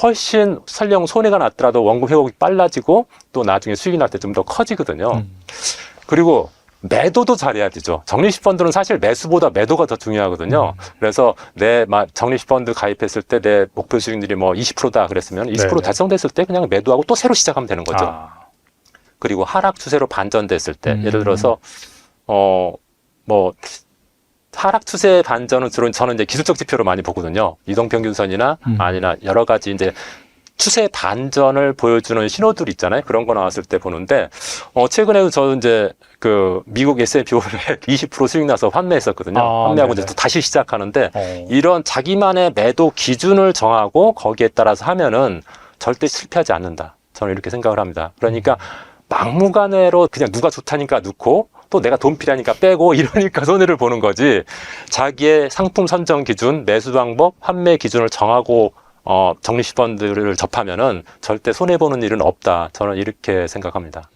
훨씬 설령 손해가 났더라도 원금 회복이 빨라지고 또 나중에 수익이 날 때 좀 더 커지거든요. 그리고 매도도 잘해야 되죠. 적립식 펀드는 사실 매수보다 매도가 더 중요하거든요. 그래서 내 적립식 펀드 가입했을 때 내 목표 수익률이 뭐 20%다 그랬으면 20%
네네.
달성됐을 때 그냥 매도하고 또 새로 시작하면 되는 거죠. 그리고 하락 추세로 반전됐을 때 예를 들어서 뭐 하락 추세 반전은 주로 저는 이제 기술적 지표로 많이 보거든요. 이동평균선이나 아니나 여러 가지 이제 추세 반전을 보여주는 신호들 있잖아요. 그런 거 나왔을 때 보는데, 최근에도 저는 이제 그 미국 S&P 500 20% 수익 나서 환매했었거든요. 환매하고 이제 또 다시 시작하는데, 이런 자기만의 매도 기준을 정하고 거기에 따라서 하면은 절대 실패하지 않는다. 저는 이렇게 생각을 합니다. 그러니까 막무가내로 그냥 누가 좋다니까 넣고 또 내가 돈 필요하니까 빼고 이러니까 손해를 보는 거지, 자기의 상품 선정 기준, 매수 방법, 환매 기준을 정하고 적립식 펀드를 접하면은 절대 손해보는 일은 없다. 저는 이렇게 생각합니다.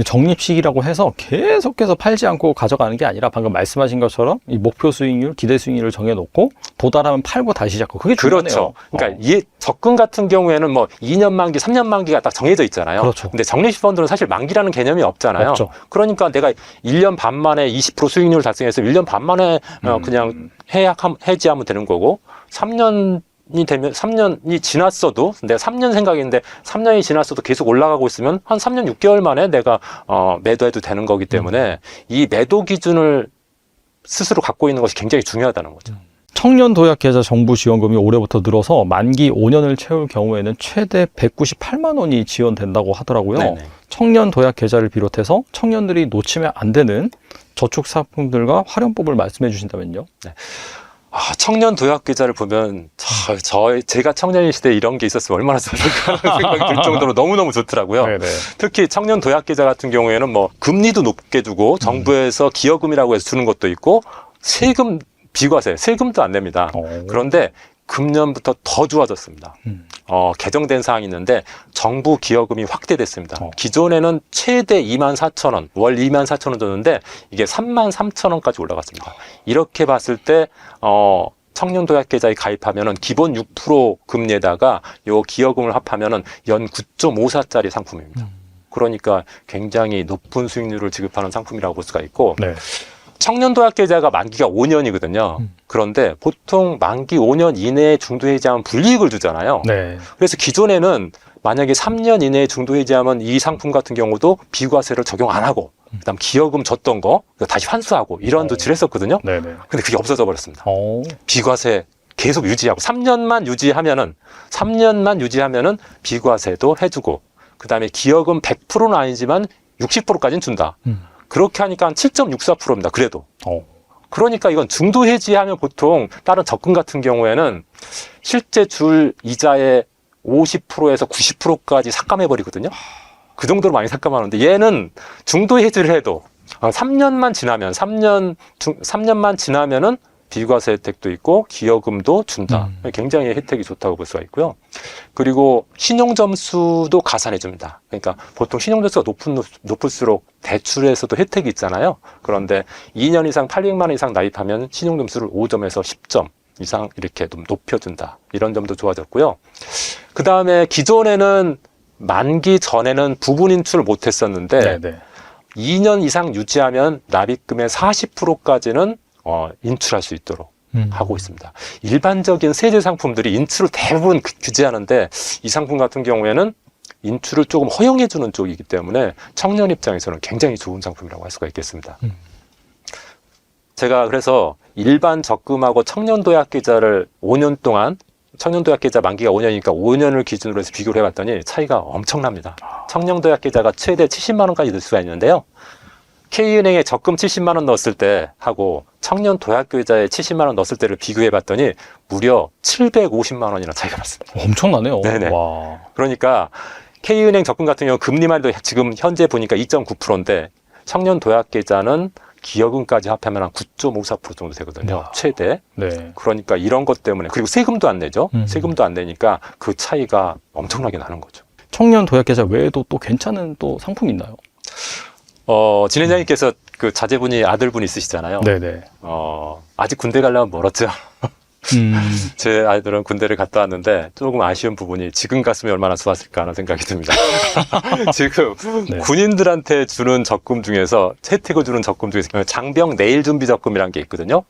적립식이라고 해서 계속해서 팔지 않고 가져가는 게 아니라 방금 말씀하신 것처럼 이 목표 수익률, 기대 수익률을 정해놓고 도달하면 팔고 다시 시작하고 그게 중요해요.
그렇죠. 그러니까 이 적금 같은 경우에는 뭐 2년 만기, 3년 만기가 딱 정해져 있잖아요.
그렇죠.
근데 적립식 펀드는 사실 만기라는 개념이 없잖아요.
없죠.
그러니까 내가 1년 반 만에 20% 수익률을 달성해서 1년 반 만에 그냥 해지하면 되는 거고, 3년이 되면 3년이 지났어도 내가 3년 생각인데 3년이 지났어도 계속 올라가고 있으면 한 3년 6개월 만에 내가 매도해도 되는 거기 때문에 이 매도 기준을 스스로 갖고 있는 것이 굉장히 중요하다는 거죠.
청년 도약 계좌 정부 지원금이 올해부터 늘어서 만기 5년을 채울 경우에는 최대 198만 원이 지원된다고 하더라고요.
네네.
청년 도약 계좌를 비롯해서 청년들이 놓치면 안 되는 저축 상품들과 활용법을 말씀해 주신다면요.
네. 청년 도약 계좌를 보면 제가 청년일 시대에 이런 게 있었으면 얼마나 좋을까 생각이 들 정도로 너무너무 좋더라고요.
네네.
특히 청년 도약 계좌 같은 경우에는 뭐 금리도 높게 주고 정부에서 기여금이라고 해서 주는 것도 있고 세금 비과세, 세금도 안 냅니다. 그런데 금년부터 더 좋아졌습니다. 개정된 사항이 있는데 정부 기여금이 확대됐습니다. 기존에는 최대 24,000원, 월 24,000원 줬는데 이게 33,000원까지 올라갔습니다. 이렇게 봤을 때 청년 도약 계좌에 가입하면은 기본 6% 금리에다가 요 기여금을 합하면은 연 9.54짜리 상품입니다. 그러니까 굉장히 높은 수익률을 지급하는 상품이라고 볼 수가 있고,
네.
청년 도약 계좌가 만기가 5년이거든요. 그런데 보통 만기 5년 이내에 중도 해지하면 불이익을 주잖아요.
네.
그래서 기존에는 만약에 3년 이내에 중도 해지하면 이 상품 같은 경우도 비과세를 적용 안 하고 그다음 기여금 줬던 거 다시 환수하고 이런 조치를 했었거든요.
네네.
근데 그게 없어져 버렸습니다. 비과세 계속 유지하고 3년만 유지하면은 비과세도 해주고, 그다음에 기여금 100%는 아니지만 60%까지는 준다. 그렇게 하니까 한 7.64%입니다. 그래도. 그러니까 이건 중도 해지하면 보통 다른 적금 같은 경우에는 실제 줄 이자의 50%에서 90%까지 삭감해 버리거든요. 그 정도로 많이 삭감하는데 얘는 중도 해지를 해도 3년만 지나면은 비과세 혜택도 있고 기여금도 준다. 굉장히 혜택이 좋다고 볼 수가 있고요. 그리고 신용점수도 가산해 줍니다. 그러니까 보통 신용점수가 높을수록 대출에서도 혜택이 있잖아요. 그런데 2년 이상 800만 원 이상 나입하면 신용점수를 5점에서 10점 이상 이렇게 좀 높여준다. 이런 점도 좋아졌고요. 그 다음에 기존에는 만기 전에는 부분 인출을 못 했었는데
네네.
2년 이상 유지하면 납입금의 40%까지는 인출할 수 있도록 하고 있습니다. 일반적인 세제 상품들이 인출을 대부분 규제하는데 이 상품 같은 경우에는 인출을 조금 허용해 주는 쪽이기 때문에 청년 입장에서는 굉장히 좋은 상품이라고 할 수가 있겠습니다. 제가 그래서 일반 적금하고 청년도약계좌를 5년 동안 청년도약계좌 만기가 5년이니까 5년을 기준으로 해서 비교를 해봤더니 차이가 엄청납니다. 청년도약계좌가 최대 70만 원까지 넣을 수가 있는데요. K은행에 적금 70만 원 넣었을 때 하고 청년도약계좌에 70만 원 넣었을 때를 비교해봤더니 무려 750만 원이나 차이가 났습니다.
엄청나네요.
네네.
와.
그러니까 K은행 적금 같은 경우 금리만 해도 지금 현재 보니까 2.9%인데 청년도약계좌는 기여금까지 합하면 한 9.54% 정도 되거든요.
와.
최대.
네.
그러니까 이런 것 때문에 그리고 세금도 안 내죠. 세금도 안 내니까 그 차이가 엄청나게 나는 거죠.
청년 도약계좌 외에도 또 괜찮은 또 상품이 있나요?
진행자님께서 그 자제분이 아들분이 있으시잖아요.
네네.
아직 군대 가려면 멀었죠. 제 아이들은 군대를 갔다 왔는데 조금 아쉬운 부분이 지금 갔으면 얼마나 좋았을까 하는 생각이 듭니다. 지금
네.
군인들한테 주는 적금 중에서 혜택을 주는 적금 중에서 장병 내일 준비 적금이라는 게 있거든요.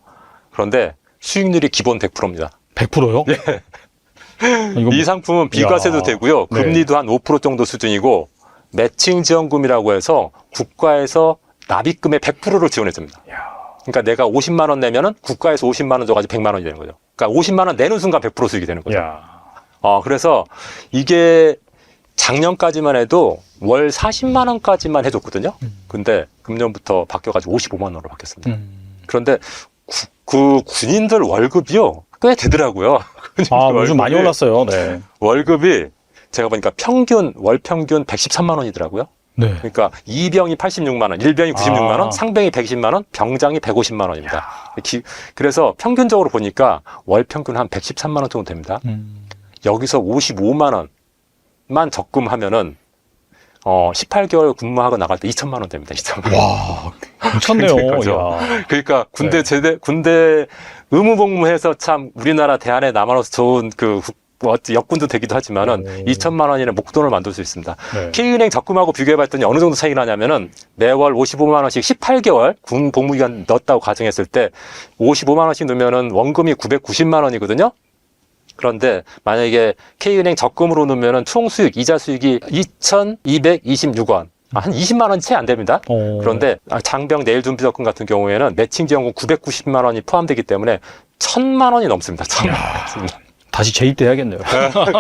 그런데 수익률이 기본 100%입니다.
100%요?
예.
이거
이 상품은 비과세도
야.
되고요.
네.
금리도 한 5% 정도 수준이고 매칭 지원금이라고 해서 국가에서 납입금의 100%를 지원해 줍니다. 그러니까 내가 50만 원 내면은 국가에서 50만 원 줘가지고 100만 원이 되는 거죠. 그러니까 50만 원 내는 순간 100% 수익이 되는 거죠.
야.
그래서 이게 작년까지만 해도 월 40만 원까지만 해줬거든요. 근데 금년부터 바뀌어가지고 55만 원으로 바뀌었습니다. 그런데 그 군인들 월급이요 꽤 되더라고요.
아, 요즘 많이
월급이-
올랐어요. 네.
월급이 제가 보니까 월 평균 113만 원이더라고요.
네.
그러니까 이병이 86만 원, 일병이 96만 원,
아.
상병이 120만 원, 병장이 150만 원입니다. 그래서 평균적으로 보니까 월 평균 한 113만 원 정도 됩니다. 여기서 55만 원만 적금하면은 18개월 근무하고 나갈 때 2천만 원 됩니다. 2천만 원.
와, 괜찮네요.
굉장히 커죠.
야.
그러니까 군대
네.
군대 의무복무해서 참 우리나라 대한에 남아서 좋은 역군도 되기도 하지만은
오.
2천만 원이면 목돈을 만들 수 있습니다.
네.
K은행 적금하고 비교해봤더니 어느 정도 차이가 나냐면은 매월 55만 원씩 18개월 군 복무기간 넣었다고 가정했을 때 55만 원씩 넣으면은 원금이 990만 원이거든요. 그런데 만약에 K은행 적금으로 넣으면은 총 수익, 이자 수익이 2,226원. 한 20만 원 채 안 됩니다. 그런데 장병 내일 준비 적금 같은 경우에는 매칭 지원금 990만 원이 포함되기 때문에 1,000만 원이 넘습니다. 1,000만 원 넘습니다.
다시 재입대해야겠네요.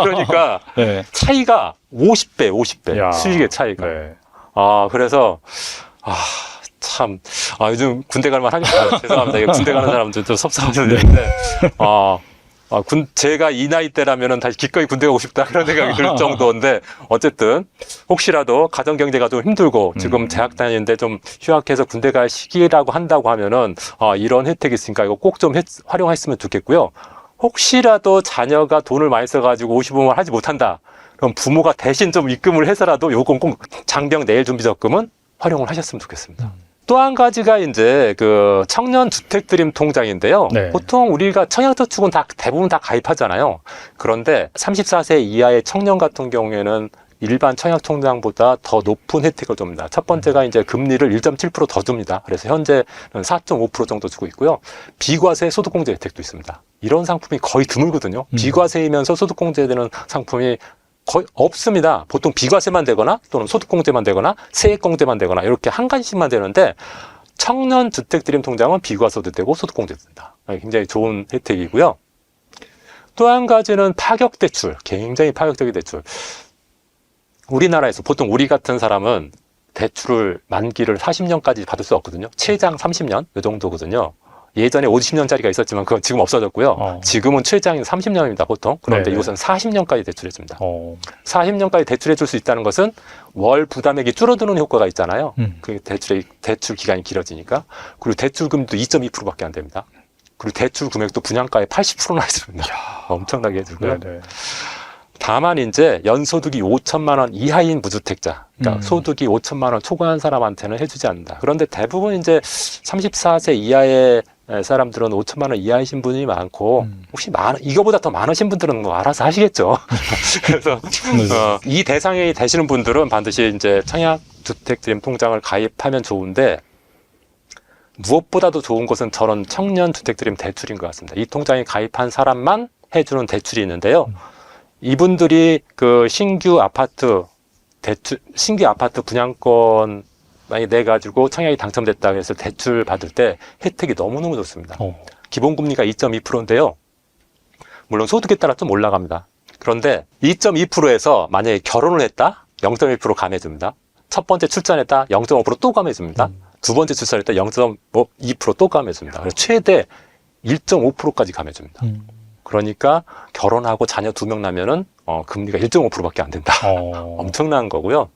그러니까
네.
차이가 50배
야.
수익의 차이가.
네.
그래서 참 요즘 군대 갈만 하겠다. 죄송합니다. 이거 군대 가는 사람들 좀 섭섭한데 제가 이 나이 때라면은 다시 기꺼이 군대 가고 싶다 그런 생각이 들 정도인데 어쨌든 혹시라도 가정 경제가 좀 힘들고 지금 대학 다니는데 좀 휴학해서 군대 갈 시기라고 한다고 하면은 이런 혜택이 있으니까 이거 꼭 좀 활용했으면 좋겠고요. 혹시라도 자녀가 돈을 많이 써가지고 55만 원 하지 못한다. 그럼 부모가 대신 좀 입금을 해서라도 요건 꼭 장병 내일 준비 적금은 활용을 하셨으면 좋겠습니다. 또 한 가지가 이제 그 청년 주택 드림 통장인데요.
네.
보통 우리가 청약저축은 대부분 다 가입하잖아요. 그런데 34세 이하의 청년 같은 경우에는 일반 청약 통장보다 더 높은 혜택을 줍니다. 첫 번째가 이제 금리를 1.7% 더 줍니다. 그래서 현재는 4.5% 정도 주고 있고요. 비과세 소득공제 혜택도 있습니다. 이런 상품이 거의 드물거든요. 비과세이면서 소득공제되는 상품이 거의 없습니다. 보통 비과세만 되거나 또는 소득공제만 되거나 세액공제만 되거나 이렇게 한 가지씩만 되는데 청년 주택 드림 통장은 비과세도 되고 소득공제도 된다. 굉장히 좋은 혜택이고요. 또 한 가지는 파격대출, 굉장히 파격적인 대출. 우리나라에서 보통 우리 같은 사람은 대출을 만기를 40년까지 받을 수 없거든요. 최장 30년 이 정도거든요. 예전에 50년짜리가 있었지만 그건 지금 없어졌고요. 지금은 최장이 30년입니다, 보통. 그런데
네네.
이것은 40년까지 대출해 줍니다. 40년까지 대출해 줄 수 있다는 것은 월 부담액이 줄어드는 효과가 있잖아요. 그 대출 기간이 길어지니까. 그리고 대출금도 2.2%밖에 안 됩니다. 그리고 대출 금액도 분양가의 80%나 해줍니다. 엄청나게 해주고요.
네네.
다만 이제 연소득이 5천만 원 이하인 무주택자, 그러니까 소득이 5천만 원 초과한 사람한테는 해주지 않는다. 그런데 대부분 이제 34세 이하의 사람들은 5천만 원 이하이신 분이 많고 혹시 이거보다 더 많으신 분들은 뭐 알아서 하시겠죠. 그래서 이 대상이 되시는 분들은 반드시 이제 청약주택드림 통장을 가입하면 좋은데 무엇보다도 좋은 것은 저런 청년주택드림 대출인 것 같습니다. 이 통장에 가입한 사람만 해주는 대출이 있는데요. 이분들이 그 신규 아파트 분양권 많이 내가지고 청약이 당첨됐다고 해서 대출 받을 때 혜택이 너무너무 좋습니다. 기본금리가 2.2%인데요. 물론 소득에 따라 좀 올라갑니다. 그런데 2.2%에서 만약에 결혼을 했다? 0.1% 감해줍니다. 첫 번째 출산했다? 0.5% 또 감해줍니다. 두 번째 출산했다? 0.2% 또 감해줍니다. 그래서 최대 1.5%까지 감해줍니다. 그러니까 결혼하고 자녀 2명 나면은 금리가 1.5%밖에 안 된다. 엄청난 거고요.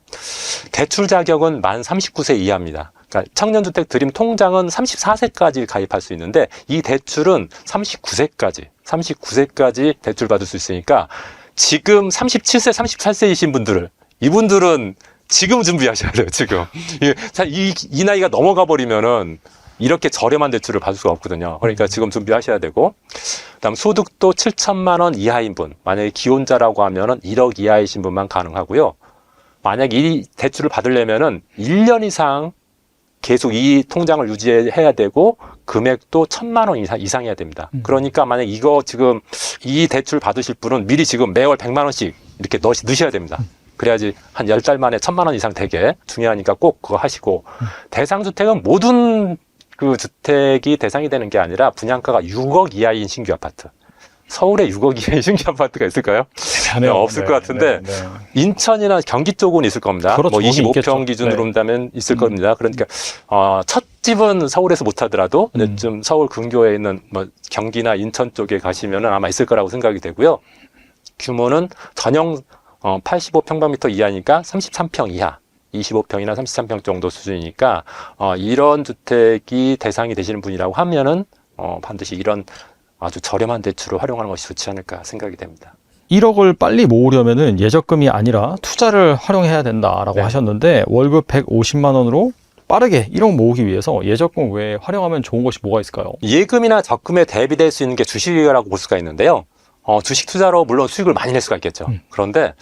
대출 자격은 만 39세 이하입니다. 그러니까 청년주택 드림 통장은 34세까지 가입할 수 있는데 이 대출은 39세까지 대출 받을 수 있으니까 지금 37세, 38세이신 이분들은 지금 준비하셔야 돼요, 지금. 이 나이가 넘어가 버리면은 이렇게 저렴한 대출을 받을 수가 없거든요. 그러니까 지금 준비하셔야 되고, 그다음 소득도 7천만 원 이하인 분, 만약에 기혼자라고 하면은 1억 이하이신 분만 가능하고요. 만약 이 대출을 받으려면은 1년 이상 계속 이 통장을 유지해야 되고, 금액도 1,000만 원 이상이어야 됩니다. 그러니까 만약 이거 지금 이 대출 받으실 분은 미리 지금 매월 100만 원씩 이렇게 넣으셔야 됩니다. 그래야지 한 10달 만에 1,000만 원 이상 되게 중요하니까 꼭 그거 하시고, 대상주택은 모든 그 주택이 대상이 되는 게 아니라 분양가가 6억 이하인 신규 아파트. 서울에 6억 이하인 신규 아파트가 있을까요? 네, 없을 것 같은데 인천이나 경기 쪽은 있을 겁니다.
그렇죠,
뭐 25평
있겠죠.
기준으로 한다면 있을 겁니다. 그러니까 첫 집은 서울에서 못 하더라도 좀 서울 근교에 있는 뭐 경기나 인천 쪽에 가시면은 아마 있을 거라고 생각이 되고요. 규모는 전용 85평방미터 이하니까 33평 이하. 25평이나 33평 정도 수준이니까 이런 주택이 대상이 되시는 분이라고 하면은 반드시 이런 아주 저렴한 대출을 활용하는 것이 좋지 않을까 생각이 됩니다.
1억을 빨리 모으려면은 예적금이 아니라 투자를 활용해야 된다라고
네.
하셨는데 월급 150만 원으로 빠르게 1억 모으기 위해서 예적금 외에 활용하면 좋은 것이 뭐가 있을까요?
예금이나 적금에 대비될 수 있는 게 주식이라고 볼 수가 있는데요. 주식 투자로 물론 수익을 많이 낼 수가 있겠죠. 그런데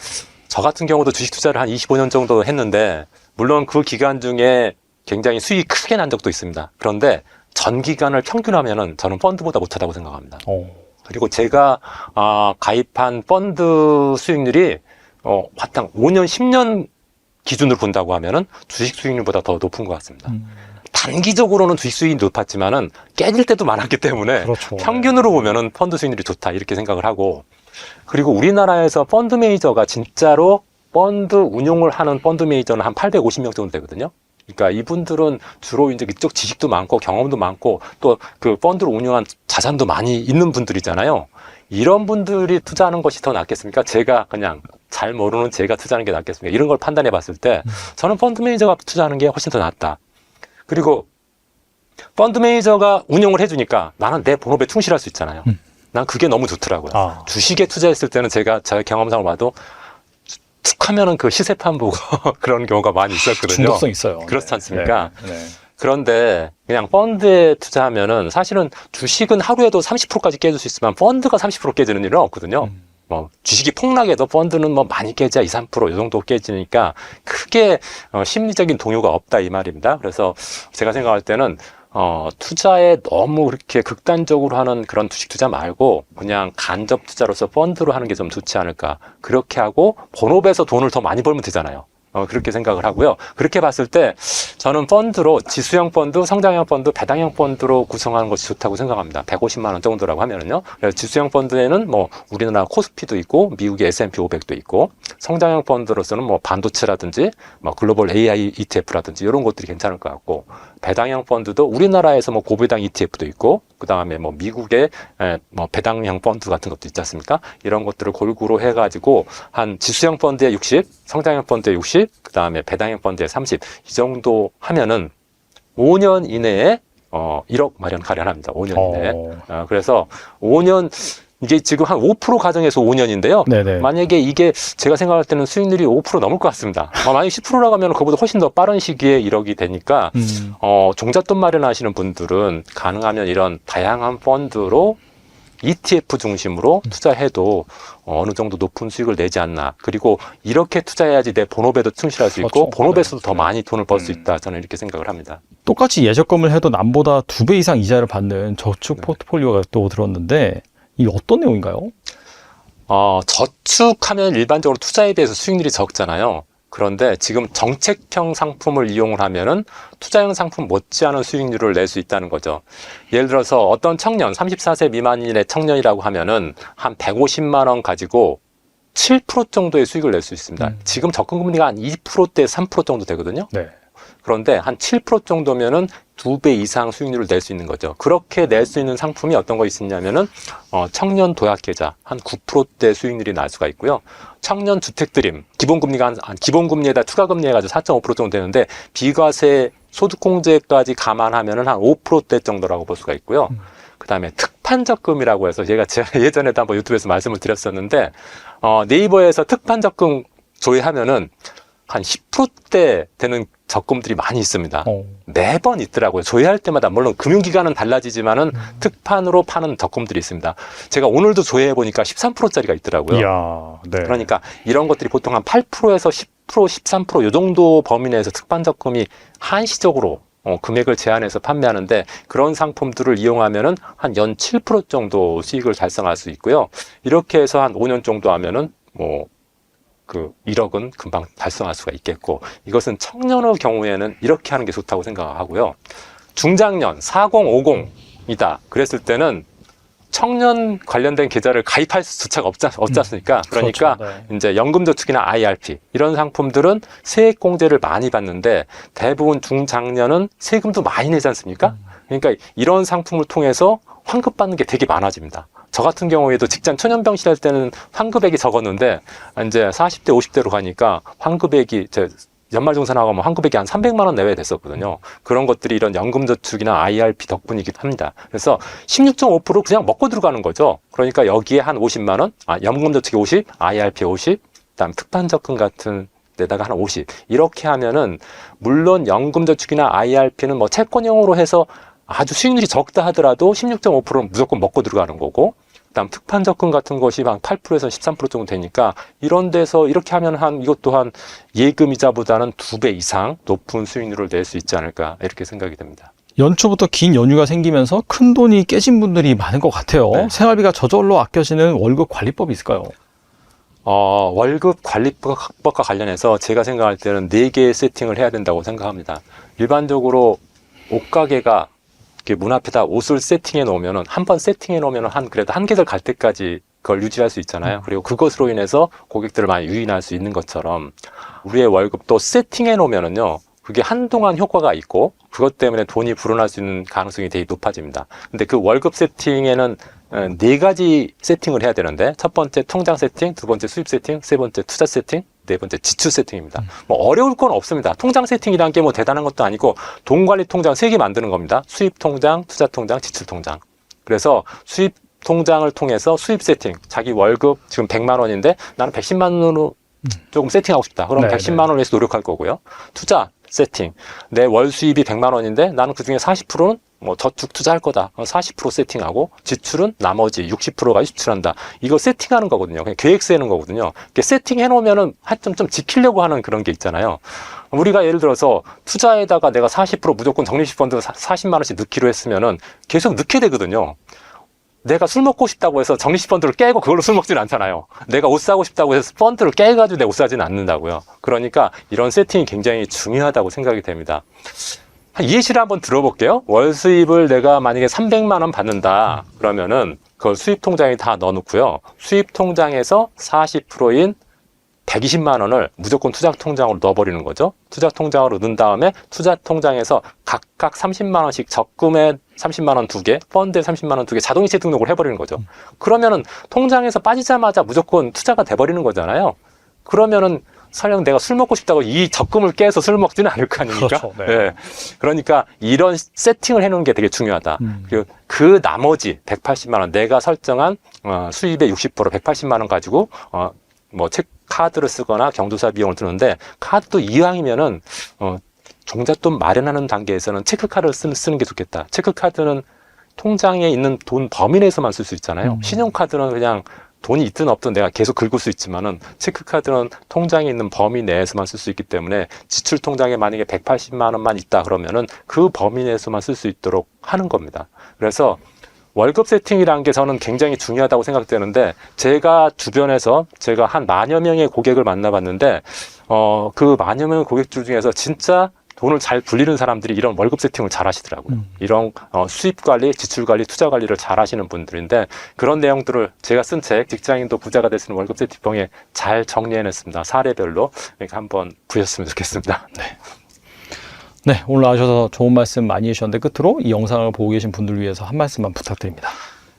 저 같은 경우도 주식 투자를 한 25년 정도 했는데 물론 그 기간 중에 굉장히 수익이 크게 난 적도 있습니다. 그런데 전 기간을 평균하면은 저는 펀드보다 못하다고 생각합니다. 그리고 제가 가입한 펀드 수익률이 바탕 5년, 10년 기준으로 본다고 하면은 주식 수익률보다 더 높은 것 같습니다. 단기적으로는 주식 수익이 높았지만은 깨질 때도 많았기 때문에
그렇죠.
평균으로 보면은 펀드 수익률이 좋다 이렇게 생각을 하고, 그리고 우리나라에서 펀드 매니저가 진짜로 펀드 운용을 하는 펀드 매니저는 한 850명 정도 되거든요. 그러니까 이분들은 주로 이제 이쪽 지식도 많고 경험도 많고 또 그 펀드를 운용한 자산도 많이 있는 분들이잖아요. 이런 분들이 투자하는 것이 더 낫겠습니까? 제가 그냥 잘 모르는 제가 투자하는 게 낫겠습니까? 이런 걸 판단해 봤을 때 저는 펀드 매니저가 투자하는 게 훨씬 더 낫다. 그리고 펀드 매니저가 운용을 해주니까 나는 내 본업에 충실할 수 있잖아요. 난 그게 너무 좋더라고요. 주식에 투자했을 때는 제가 제 경험상으로 봐도 툭 하면은 그 시세판 보고 그런 경우가 많이 있었거든요.
중독성 있어요.
그렇지 않습니까?
네.
그런데 그냥 펀드에 투자하면은 사실은 주식은 하루에도 30%까지 깨질 수 있지만 펀드가 30% 깨지는 일은 없거든요. 뭐 주식이 폭락해도 펀드는 뭐 많이 깨져야 2, 3% 이 정도 깨지니까 크게 심리적인 동요가 없다 이 말입니다. 그래서 제가 생각할 때는 투자에 너무 그렇게 극단적으로 하는 그런 주식 투자 말고 그냥 간접 투자로서 펀드로 하는 게 좀 좋지 않을까. 그렇게 하고 본업에서 돈을 더 많이 벌면 되잖아요. 그렇게 생각을 하고요. 그렇게 봤을 때 저는 펀드로 지수형 펀드, 성장형 펀드, 배당형 펀드로 구성하는 것이 좋다고 생각합니다. 150만 원 정도라고 하면은요. 그래서 지수형 펀드에는 뭐 우리나라 코스피도 있고 미국의 S&P 500도 있고, 성장형 펀드로서는 뭐 반도체라든지 뭐 글로벌 AI ETF라든지 이런 것들이 괜찮을 것 같고, 배당형 펀드도 우리나라에서 뭐 고배당 ETF도 있고, 그 다음에 뭐 미국의 뭐 배당형 펀드 같은 것도 있지 않습니까? 이런 것들을 골고루 해가지고 한 지수형 펀드에 60, 성장형 펀드에 60, 그 다음에 배당형 펀드에 30, 이 정도 하면은 5년 이내에 1억 마련 가능합니다. 5년 이내에. 그래서 5년 이게 지금 한 5% 가정에서 5년인데요.
네네.
만약에 이게 제가 생각할 때는 수익률이 5% 넘을 것 같습니다. 만약에 10%라고 하면 그보다 훨씬 더 빠른 시기에 1억이 되니까 종잣돈 마련하시는 분들은 가능하면 이런 다양한 펀드로 ETF 중심으로 투자해도 어느 정도 높은 수익을 내지 않나. 그리고 이렇게 투자해야지 내 본업에도 충실할 수 있고
그렇죠.
본업에서도 더 많이 돈을 벌 수 있다. 저는 이렇게 생각을 합니다.
똑같이 예적금을 해도 남보다 2배 이상 이자를 받는 저축
네.
포트폴리오가 또 들었는데 이 어떤 내용인가요?
저축하면 일반적으로 투자에 비해서 수익률이 적잖아요. 그런데 지금 정책형 상품을 이용을 하면은 투자형 상품 못지않은 수익률을 낼 수 있다는 거죠. 예를 들어서 어떤 청년, 34세 미만의 청년이라고 하면은 한 150만 원 가지고 7% 정도의 수익을 낼 수 있습니다. 지금 적금금리가 한 2%대 3% 정도 되거든요.
네.
그런데 한 7% 정도면은 2배 이상 수익률을 낼 수 있는 거죠. 그렇게 낼 수 있는 상품이 어떤 거 있냐면은 청년 도약계좌 한 9%대 수익률이 날 수가 있고요. 청년 주택드림 기본금리가 기본금리에다 추가금리 해가지고 4.5% 정도 되는데 비과세 소득공제까지 감안하면은 한 5%대 정도라고 볼 수가 있고요. 그다음에 특판적금이라고 해서 제가 예전에도 한번 유튜브에서 말씀을 드렸었는데 네이버에서 특판적금 조회하면은 한 10%대 되는 적금들이 많이 있습니다. 매번 있더라고요. 조회할 때마다 물론 금융기관은 달라지지만은 특판으로 파는 적금들이 있습니다. 제가 오늘도 조회해 보니까 13%짜리가 있더라고요.
이야, 네.
그러니까 이런 것들이 보통 한 8%에서 10%, 13% 이 정도 범위 내에서 특판 적금이 한시적으로 금액을 제한해서 판매하는데 그런 상품들을 이용하면은 한 연 7% 정도 수익을 달성할 수 있고요. 이렇게 해서 한 5년 정도 하면은 1억은 금방 달성할 수가 있겠고 이것은 청년의 경우에는 이렇게 하는 게 좋다고 생각하고요. 중장년 4050이다 그랬을 때는 청년 관련된 계좌를 가입할 수차가 없지 않습니까? 그러니까
그렇죠. 네.
이제 연금저축이나 IRP 이런 상품들은 세액공제를 많이 받는데 대부분 중장년은 세금도 많이 내지 않습니까? 그러니까 이런 상품을 통해서 환급받는 게 되게 많아집니다. 저 같은 경우에도 직장 초년병실 할 때는 환급액이 적었는데 이제 40대 50대로 가니까 환급액이 연말정산하고 하면 환급액이 한 300만 원 내외 됐었거든요. 그런 것들이 이런 연금저축이나 IRP 덕분이기도 합니다. 그래서 16.5% 그냥 먹고 들어가는 거죠. 그러니까 여기에 한 50만 원, 연금저축에 50, IRP에 50, 그다음 특판적금 같은 데다가 한 50. 이렇게 하면은 물론 연금저축이나 IRP는 뭐 채권형으로 해서 아주 수익률이 적다 하더라도 16.5%는 무조건 먹고 들어가는 거고 그다음 특판적금 같은 것이 한 8%에서 13% 정도 되니까 이런 데서 이렇게 하면 이것도 한 예금이자보다는 2배 이상 높은 수익률을 낼 수 있지 않을까 이렇게 생각이 됩니다.
연초부터 긴 연휴가 생기면서 큰 돈이 깨진 분들이 많은 것 같아요.
네.
생활비가 저절로 아껴지는 월급 관리법이 있을까요?
월급 관리법과 관련해서 제가 생각할 때는 4개의 세팅을 해야 된다고 생각합니다. 일반적으로 옷가게가 문 앞에다 옷을 세팅해 놓으면은 한번 세팅해 놓으면은 그래도 한 계절 갈 때까지 그걸 유지할 수 있잖아요. 그리고 그것으로 인해서 고객들을 많이 유인할 수 있는 것처럼 우리의 월급도 세팅해 놓으면은요. 그게 한동안 효과가 있고 그것 때문에 돈이 불어날 수 있는 가능성이 되게 높아집니다. 근데 그 월급 세팅에는 4가지 세팅을 해야 되는데 첫 번째 통장 세팅, 두 번째 수입 세팅, 세 번째 투자 세팅, 네 번째 지출 세팅입니다. 뭐 어려울 건 없습니다. 통장 세팅이라는 게 뭐 대단한 것도 아니고 돈 관리 통장 3개 만드는 겁니다. 수입 통장, 투자 통장, 지출 통장. 그래서 수입 통장을 통해서 수입 세팅, 자기 월급 지금 100만 원인데 나는 110만 원으로 조금 세팅하고 싶다. 그럼 110만 원을 위해서 노력할 거고요. 투자 세팅, 내 월 수입이 100만 원인데 나는 그중에 40%는 뭐 저축 투자할 거다. 40% 세팅하고 지출은 나머지 60%가 지출한다. 이거 세팅하는 거거든요. 그냥 계획 세는 거거든요. 세팅해 놓으면은 하여튼 좀 지키려고 하는 그런 게 있잖아요. 우리가 예를 들어서 투자에다가 내가 40% 무조건 적립식 펀드 40만 원씩 넣기로 했으면은 계속 넣게 되거든요. 내가 술 먹고 싶다고 해서 적립식 펀드를 깨고 그걸로 술 먹지는 않잖아요. 내가 옷 사고 싶다고 해서 펀드를 깨가지고 내 옷 사지는 않는다고요. 그러니까 이런 세팅이 굉장히 중요하다고 생각이 됩니다. 예시를 한번 들어볼게요. 월 수입을 내가 만약에 300만 원 받는다 그러면은 그걸 수입 통장에 다 넣어놓고요. 수입 통장에서 40%인 120만 원을 무조건 투자 통장으로 넣어버리는 거죠. 투자 통장으로 넣은 다음에 투자 통장에서 각각 30만 원씩 적금에 30만 원 2개, 펀드에 30만 원 2개 자동이체 등록을 해버리는 거죠. 그러면은 통장에서 빠지자마자 무조건 투자가 돼버리는 거잖아요. 그러면은 설령 내가 술 먹고 싶다고 이 적금을 깨서 술 먹지는 않을 거 아닙니까?
그렇죠. 네.
예. 그러니까 이런 세팅을 해놓은 게 되게 중요하다. 그리고 그 나머지 180만 원 내가 설정한 수입의 60% 180만 원 가지고 뭐 카드를 쓰거나 경조사 비용을 드는데 카드도 이왕이면은 종잣돈 마련하는 단계에서는 체크카드를 쓰는 게 좋겠다. 체크카드는 통장에 있는 돈 범위 내에서만 쓸 수 있잖아요. 신용카드는 그냥 돈이 있든 없든 내가 계속 긁을 수 있지만은 체크카드는 통장에 있는 범위 내에서만 쓸 수 있기 때문에 지출 통장에 만약에 180만 원만 있다 그러면은 그 범위 내에서만 쓸 수 있도록 하는 겁니다. 그래서 월급 세팅이라는 게 저는 굉장히 중요하다고 생각되는데 제가 주변에서 제가 한 10,000여 명의 고객을 만나봤는데 그 10,000여 명의 고객들 중에서 진짜 돈을 잘 굴리는 사람들이 이런 월급 세팅을 잘 하시더라고요. 이런 수입 관리, 지출 관리, 투자 관리를 잘 하시는 분들인데 그런 내용들을 제가 쓴 책 직장인도 부자가 될 수 있는 월급 세팅방에 잘 정리해냈습니다. 사례별로. 그러니까 한번 보셨으면 좋겠습니다.
네, 오늘 나와주셔서 좋은 말씀 많이 해주셨는데 끝으로 이 영상을 보고 계신 분들을 위해서 한 말씀만 부탁드립니다.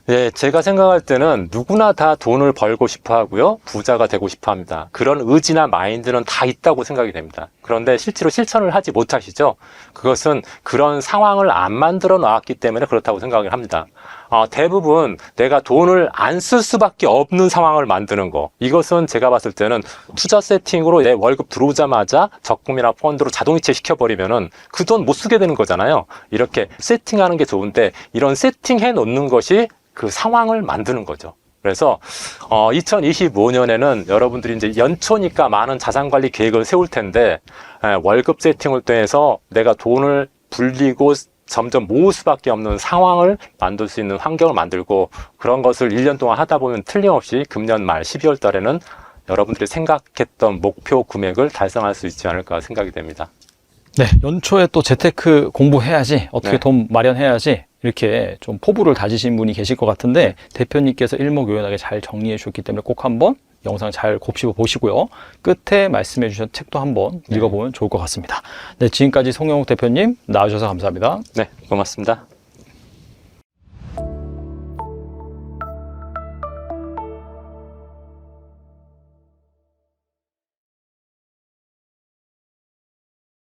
네, 제가 생각할 때는 누구나 다 돈을 벌고 싶어 하고요. 부자가 되고 싶어 합니다. 그런 의지나 마인드는 다 있다고 생각이 됩니다. 그런데 실제로 실천을 하지 못하시죠? 그것은 그런 상황을 안 만들어 놨기 때문에 그렇다고 생각을 합니다. 대부분 내가 돈을 안 쓸 수밖에 없는 상황을 만드는 거. 이것은 제가 봤을 때는 투자 세팅으로 내 월급 들어오자마자 적금이나 펀드로 자동이체 시켜버리면은 그 돈 못 쓰게 되는 거잖아요. 이렇게 세팅하는 게 좋은데 이런 세팅해 놓는 것이 그 상황을 만드는 거죠. 그래서 2025년에는 여러분들이 이제 연초니까 많은 자산관리 계획을 세울 텐데 월급 세팅을 통해서 내가 돈을 불리고 점점 모을 수밖에 없는 상황을 만들 수 있는 환경을 만들고 그런 것을 1년 동안 하다 보면 틀림없이 금년 말 12월 달에는 여러분들이 생각했던 목표 금액을 달성할 수 있지 않을까 생각이 됩니다.
네, 연초에 또 재테크 공부해야지, 어떻게
네.
돈 마련해야지 이렇게 좀 포부를 다지신 분이 계실 것 같은데 대표님께서 일목요연하게 잘 정리해 주셨기 때문에 꼭 한번 영상 잘 곱씹어 보시고요. 끝에 말씀해 주신 책도 한번 읽어보면 좋을 것 같습니다. 네, 지금까지 송영욱 대표님 나와주셔서 감사합니다.
네, 고맙습니다.